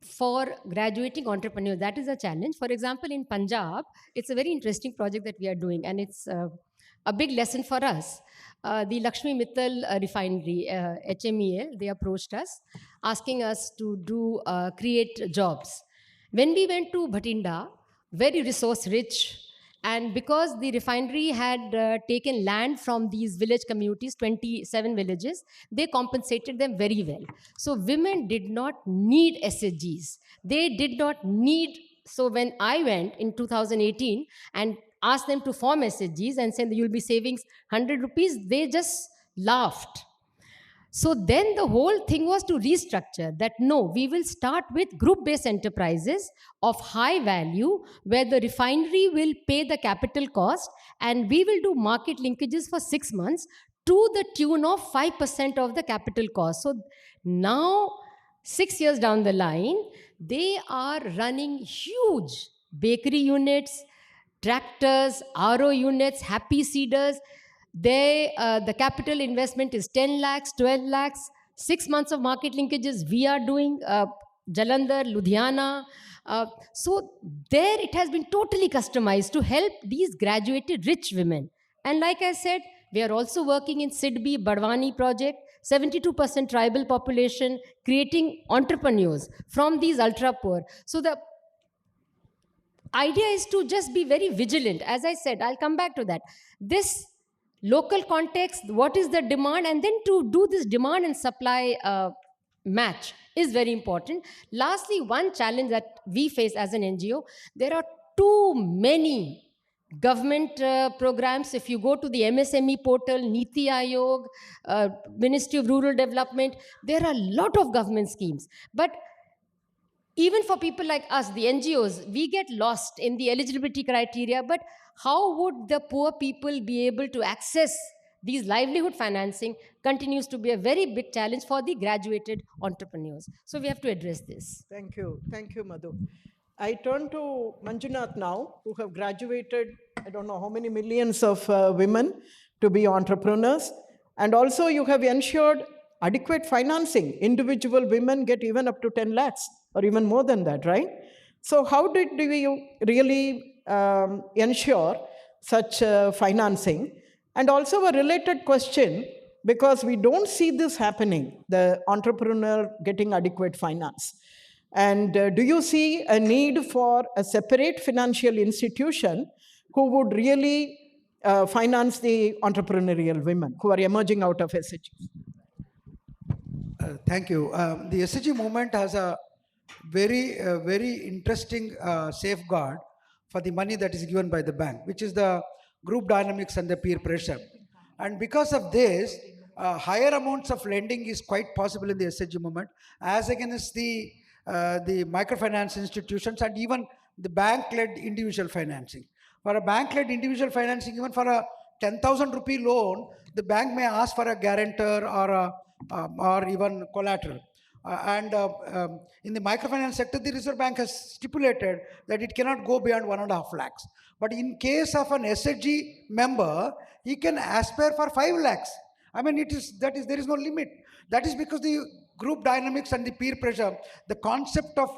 for graduating entrepreneurs, that is a challenge. For example, in Punjab, it's a very interesting project that we are doing, and it's a big lesson for us. The Lakshmi Mittal refinery, HMEL, they approached us asking us to do create jobs. When we went to Bhatinda, very resource rich, and because the refinery had taken land from these village communities, 27 villages, they compensated them very well. So women did not need SHGs. They did not need. So when I went in 2018 and asked them to form SHGs and said you'll be saving 100 rupees, they just laughed. So then the whole thing was to restructure that. No, we will start with group-based enterprises of high value where the refinery will pay the capital cost, and we will do market linkages for 6 months to the tune of 5% of the capital cost. So now, 6 years down the line, they are running huge bakery units, tractors, RO units, happy seeders. The capital investment is 10 lakhs, 12 lakhs, 6 months of market linkages we are doing, Jalandhar, Ludhiana. So there it has been totally customized to help these graduated rich women. And like I said, we are also working in Sidbi, Badwani project, 72% tribal population, creating entrepreneurs from these ultra poor. So the idea is to just be very vigilant. As I said, I'll come back to that. This local context, what is the demand, and then to do this demand and supply match is very important. Lastly, one challenge that we face as an NGO, there are too many government programs. If you go to the MSME portal, Niti Aayog, Ministry of Rural Development, there are a lot of government schemes. But even for people like us, the NGOs, we get lost in the eligibility criteria. But how would the poor people be able to access these livelihood financing continues to be a very big challenge for the graduated entrepreneurs. So we have to address this. Thank you. Thank you, Madhu. I turn to Manjunath now, who have graduated, I don't know how many millions of women to be entrepreneurs. And also you have ensured adequate financing. Individual women get even up to 10 lakhs or even more than that, right? So how did you really ensure such financing? And also a related question, because we don't see this happening, the entrepreneur getting adequate finance. And do you see a need for a separate financial institution who would really finance the entrepreneurial women who are emerging out of SHG? Thank you. The SHG movement has a very interesting safeguard for the money that is given by the bank, which is the group dynamics and the peer pressure. And because of this, higher amounts of lending is quite possible in the SHG movement, as against the microfinance institutions and even the bank-led individual financing. For a bank-led individual financing, even for a 10,000 rupee loan, the bank may ask for a guarantor or even collateral. In the microfinance sector, the Reserve Bank has stipulated that it cannot go beyond 1.5 lakhs. But in case of an SHG member, he can aspire for 5 lakhs. I mean, there is no limit. That is because the group dynamics and the peer pressure, the concept of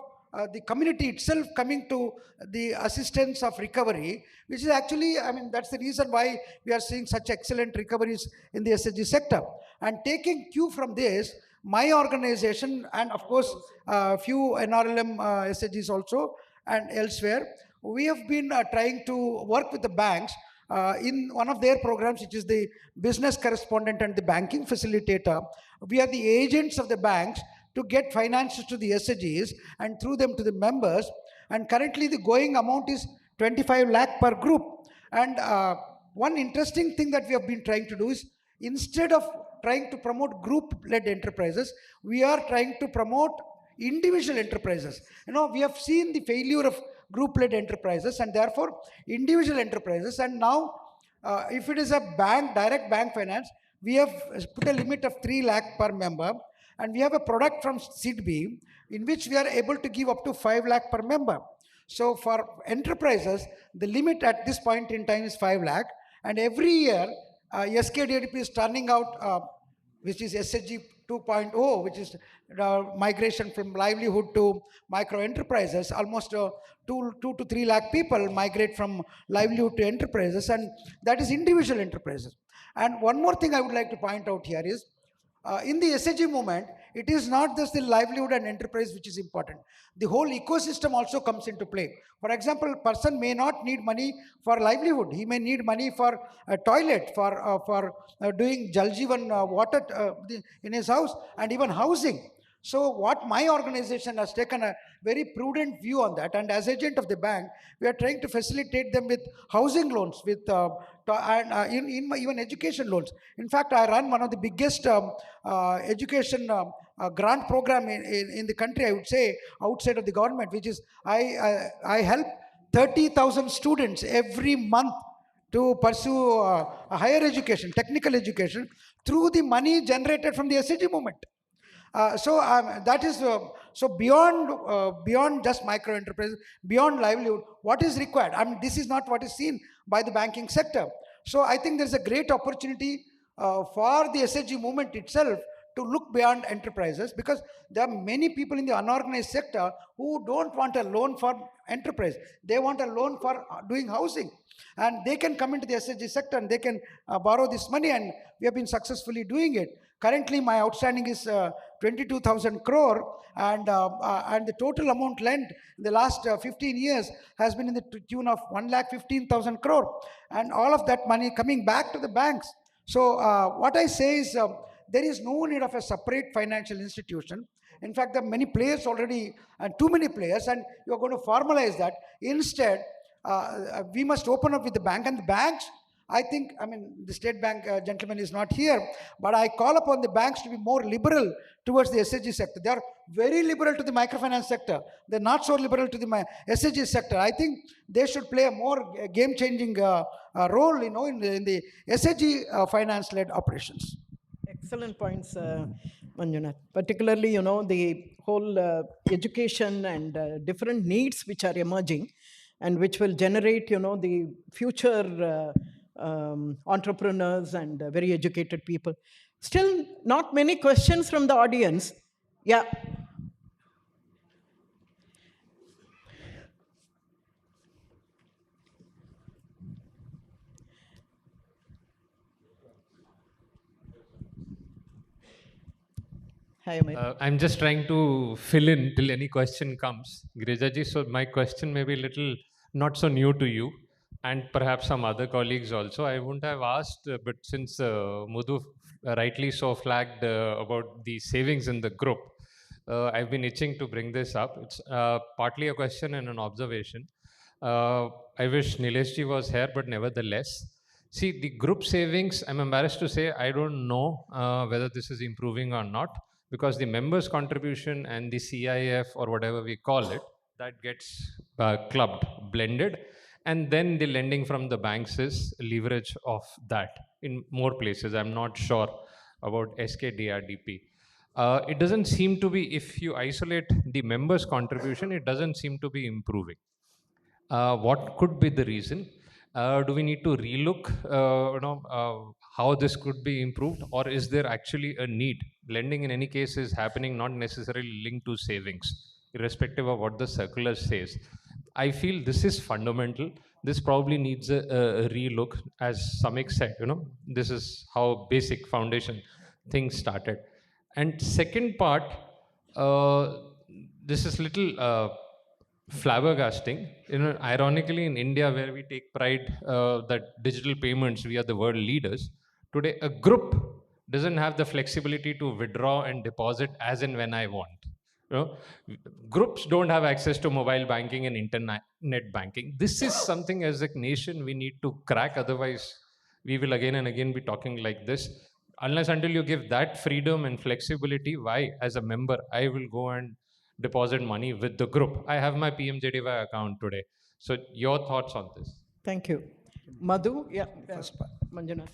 the community itself coming to the assistance of recovery, which is actually, I mean, that's the reason why we are seeing such excellent recoveries in the SHG sector. And taking cue from this, my organization and of course a few NRLM SHGs also and elsewhere, we have been trying to work with the banks in one of their programs, which is the business correspondent and the banking facilitator. We are the agents of the banks to get finances to the SHGs and through them to the members. And currently the going amount is 25 lakh per group. And one interesting thing that we have been trying to do is, instead of trying to promote group-led enterprises, we are trying to promote individual enterprises. You know, we have seen the failure of group-led enterprises and therefore individual enterprises. And now, if it is a bank, direct bank finance, we have put a limit of 3 lakh per member. And we have a product from SIDB in which we are able to give up to 5 lakh per member. So for enterprises, the limit at this point in time is 5 lakh. And every year, SKDDP is turning out, which is SHG 2.0, which is migration from livelihood to micro enterprises. Almost 2 to 3 lakh people migrate from livelihood to enterprises, and that is individual enterprises. And one more thing I would like to point out here is, in the SHG movement, it is not just the livelihood and enterprise which is important. The whole ecosystem also comes into play. For example, a person may not need money for livelihood. He may need money for a toilet, for doing Jal Jeevan water in his house, and even housing. So what my organization has taken a very prudent view on that, and as agent of the bank, we are trying to facilitate them with housing loans, with even education loans. In fact, I run one of the biggest education grant program in the country, I would say, outside of the government, which is I help 30,000 students every month to pursue a higher education, technical education, through the money generated from the SHG movement. That is so beyond just micro enterprise, beyond livelihood, what is required? I mean, this is not what is seen by the banking sector. So I think there's a great opportunity for the SHG movement itself to look beyond enterprises, because there are many people in the unorganized sector who don't want a loan for enterprise. They want a loan for doing housing, and they can come into the SHG sector and they can borrow this money, and we have been successfully doing it. Currently, my outstanding is 22,000 crore, and the total amount lent in the last 15 years has been in the tune of 1,15,000 crore, and all of that money coming back to the banks. So what I say is, there is no need of a separate financial institution. In fact, there are many players already, and too many players, and you are going to formalize that. Instead, we must open up with the bank, and the banks, I think, I mean, the State Bank gentleman is not here, but I call upon the banks to be more liberal towards the SHG sector. They are very liberal to the microfinance sector. They're not so liberal to the SHG sector. I think they should play a more game-changing role, you know, in the SHG finance-led operations. Excellent points, Manjunath. Particularly, you know, the whole education and different needs which are emerging and which will generate, you know, the future entrepreneurs and very educated people. Still, not many questions from the audience. Yeah. Hi, Amir. I'm just trying to fill in till any question comes. Girejaji, so my question may be a little not so new to you and perhaps some other colleagues also. I wouldn't have asked, but since Mudhu rightly so flagged about the savings in the group, I've been itching to bring this up. It's partly a question and an observation. I wish Nileshji was here, but nevertheless, see, the group savings, I'm embarrassed to say, I don't know whether this is improving or not, because the members' contribution and the CIF or whatever we call it, that gets clubbed, blended, and then the lending from the banks is leverage of that in more places. I'm not sure about SKDRDP. It doesn't seem to be, if you isolate the members' contribution, it doesn't seem to be improving. What could be the reason? Do we need to relook, how this could be improved, or is there actually a need? Lending, in any case, is happening not necessarily linked to savings, irrespective of what the circular says. I feel this is fundamental. This probably needs a relook, as Samik said. This is how basic foundation things started. And second part, this is little flabbergasting. Ironically, in India, where we take pride that digital payments, we are the world leaders. Today, a group doesn't have the flexibility to withdraw and deposit as and when I want. You know, groups don't have access to mobile banking and internet banking. This is something as a nation we need to crack. Otherwise, we will again and again be talking like this. Unless until you give that freedom and flexibility, why, as a member, I will go and deposit money with the group? I have my PMJDY account today. So, your thoughts on this? Thank you. Madhu, yeah, Manjunath.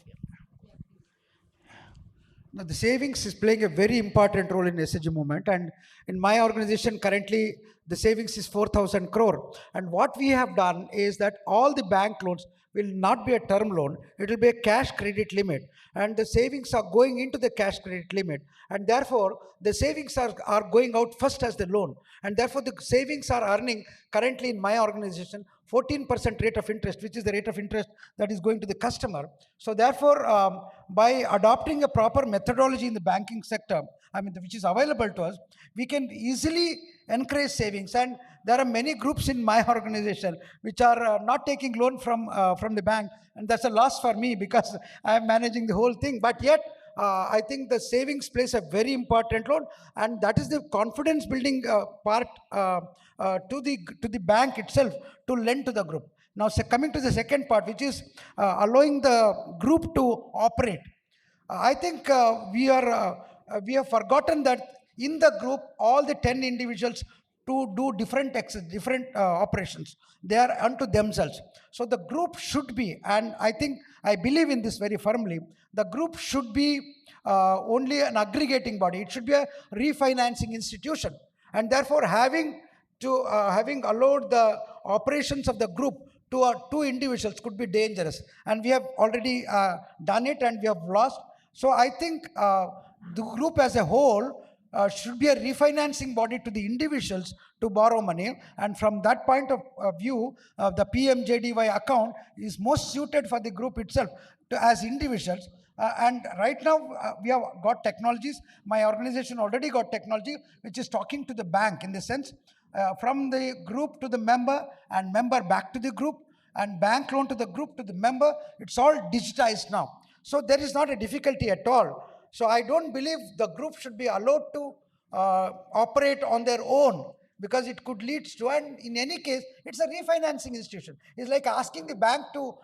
Now, the savings is playing a very important role in SHG movement, and in my organization currently the savings is 4,000 crore. And what we have done is that all the bank loans will not be a term loan, it will be a cash credit limit, and the savings are going into the cash credit limit, and therefore the savings are going out first as the loan, and therefore the savings are earning currently in my organization 14% rate of interest, which is the rate of interest that is going to the customer. So therefore, by adopting a proper methodology in the banking sector, which is available to us, we can easily encourage savings. And there are many groups in my organization which are not taking loan from the bank, and that's a loss for me because I am managing the whole thing. But yet, I think the savings plays a very important role, and that is the confidence building part to the bank itself to lend to the group. Now, coming to the second part, which is allowing the group to operate. I think we have forgotten that in the group, all the 10 individuals to do different operations. They are unto themselves. So the group should be, and I believe in this very firmly, the group should be only an aggregating body. It should be a refinancing institution. And therefore, having allowed the operations of the group to two individuals could be dangerous. And we have already done it and we have lost. So I think the group as a whole should be a refinancing body to the individuals to borrow money. And from that point of view, the PMJDY account is most suited for the group itself as individuals. And right now, we have got technologies. My organization already got technology, which is talking to the bank in the sense from the group to the member and member back to the group and bank loan to the group to the member. It's all digitized now. So there is not a difficulty at all. So I don't believe the group should be allowed to operate on their own because it could lead to, and in any case, it's a refinancing institution. It's like asking the bank to,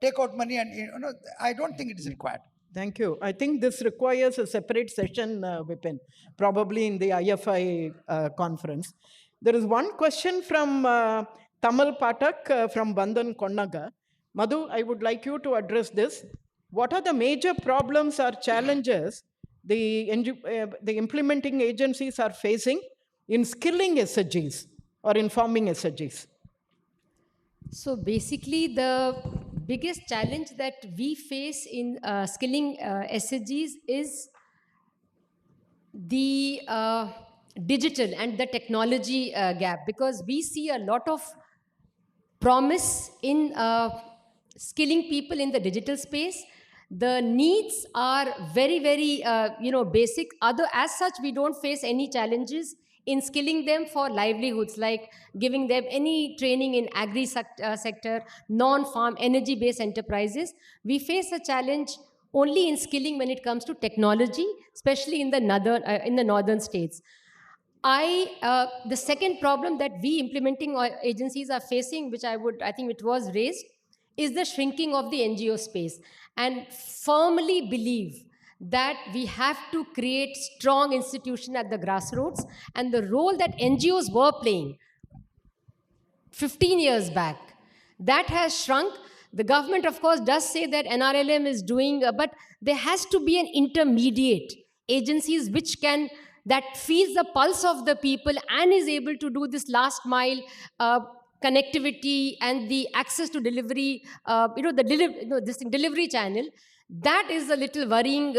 take out money, and I don't think it is required. Thank you. I think this requires a separate session, Vipin, probably in the IFI conference. There is one question from Tamal Patak from Bandhan Konnaga. Madhu, I would like you to address this. What are the major problems or challenges the implementing agencies are facing in skilling SHGs or informing SHGs? So basically, the biggest challenge that we face in skilling SHGs is the digital and the technology gap, because we see a lot of promise in skilling people in the digital space. The needs are very, very, basic. As such, we don't face any challenges in skilling them for livelihoods, like giving them any training in agri sector, non-farm, energy-based enterprises. We face a challenge only in skilling when it comes to technology, especially in the northern states. The second problem that we implementing agencies are facing, which I think it was raised, is the shrinking of the NGO space, and firmly believe that we have to create strong institution at the grassroots, and the role that NGOs were playing 15 years back, that has shrunk. The government, of course, does say that NRLM is doing, but there has to be an intermediate agencies that feels the pulse of the people and is able to do this last mile connectivity and the access to delivery, delivery channel. That is a little worrying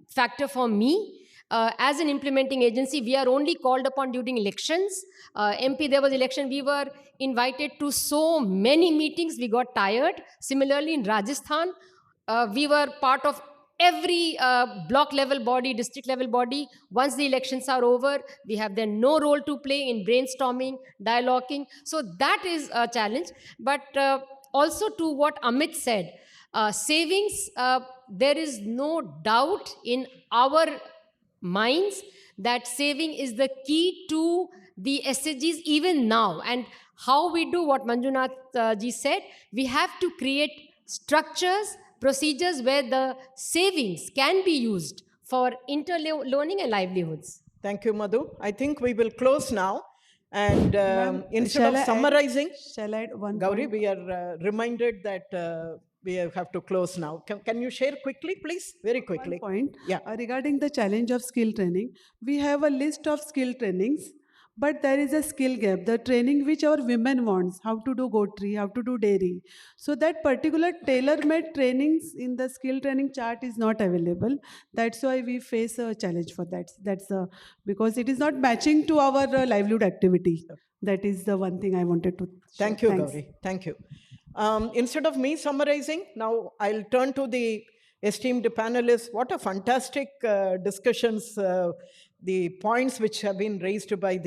factor for me. As an implementing agency, we are only called upon during elections. MP, there was election, we were invited to so many meetings, we got tired. Similarly, in Rajasthan, we were part of every block level body, district level body. Once the elections are over, we have then no role to play in brainstorming, dialoguing. So that is a challenge. But also to what Amit said, savings, there is no doubt in our minds that saving is the key to the SHGs even now. And how we do what Manjunath ji said, we have to create structures, procedures where the savings can be used for interlearning and livelihoods. Thank you, Madhu. I think we will close now. And instead shall of I add- summarizing, Shall I add one Gauri, point? we are reminded that we have to close now. Can you share quickly, please? Very quickly. One point. Yeah. Regarding the challenge of skill training, we have a list of skill trainings, but there is a skill gap. The training which our women wants, how to do goatry, how to do dairy. So that particular tailor-made trainings in the skill training chart is not available. That's why we face a challenge for that. Because it is not matching to our livelihood activity. That is the one thing I wanted to share. Thank you, Thanks. Gauri. Thank you. Instead of me summarizing, now I'll turn to the esteemed panelists. What a fantastic discussions, the points which have been raised by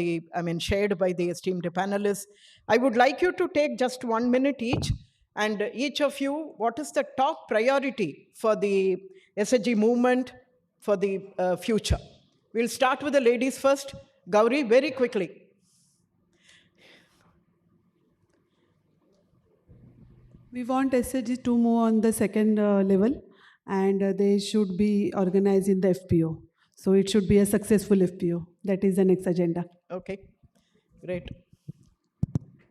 shared by the esteemed panelists. I would like you to take just 1 minute each, and each of you, what is the top priority for the SHG movement for the future? We'll start with the ladies first. Gauri, very quickly. We want SHG to move on the second level, and they should be organized in the FPO. So it should be a successful FPO. That is the next agenda. Okay, great.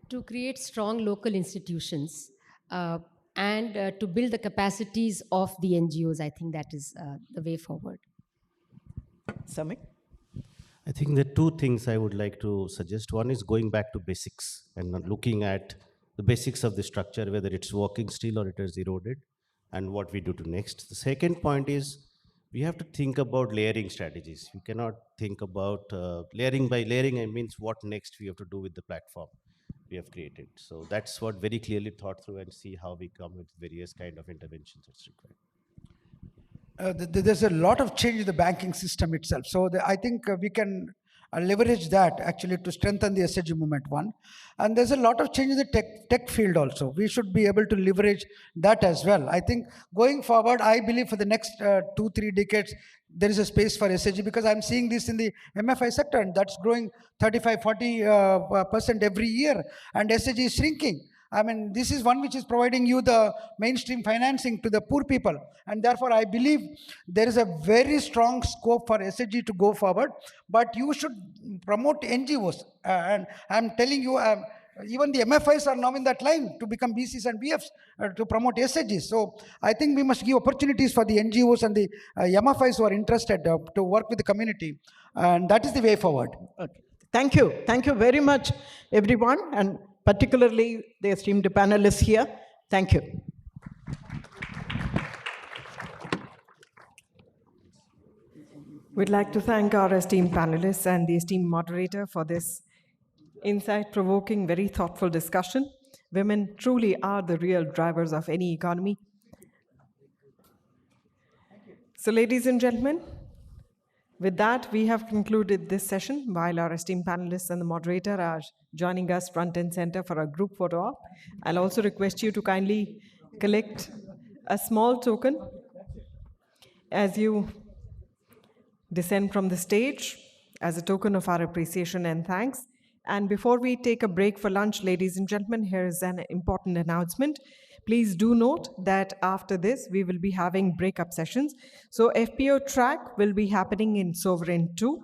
To create strong local institutions and to build the capacities of the NGOs, I think that is the way forward. Samik? I think the two things I would like to suggest. One is going back to basics and not looking at the basics of the structure, whether it's working still or it has eroded, and what we do to next. The second point is we have to think about layering strategies. We cannot think about layering by layering. I means what next we have to do with the platform we have created. So that's what very clearly thought through, and see how we come with various kind of interventions that's required. There's a lot of change in the banking system itself. So I think we can leverage that actually to strengthen the SHG movement, one. And there's a lot of change in the tech field also. We should be able to leverage that as well. I think going forward, I believe for the next 2-3 decades, there is a space for SHG, because I'm seeing this in the MFI sector, and that's growing 35-40% every year, and SHG is shrinking. I mean, this is one which is providing you the mainstream financing to the poor people. And therefore, I believe there is a very strong scope for SHG to go forward. But you should promote NGOs. And I'm telling you, even the MFIs are now in that line to become BCs and BFs to promote SHGs. So I think we must give opportunities for the NGOs and the MFIs who are interested to work with the community. And that is the way forward. Okay. Thank you. Thank you very much, everyone, and particularly the esteemed panelists here. Thank you. We'd like to thank our esteemed panelists and the esteemed moderator for this insight-provoking, very thoughtful discussion. Women truly are the real drivers of any economy. So, ladies and gentlemen, with that, we have concluded this session, while our esteemed panelists and the moderator are joining us front and center for a group photo op. I'll also request you to kindly collect a small token as you descend from the stage as a token of our appreciation and thanks. And before we take a break for lunch, ladies and gentlemen, here is an important announcement. Please do note that after this, we will be having breakup sessions. So FPO track will be happening in Sovereign 2.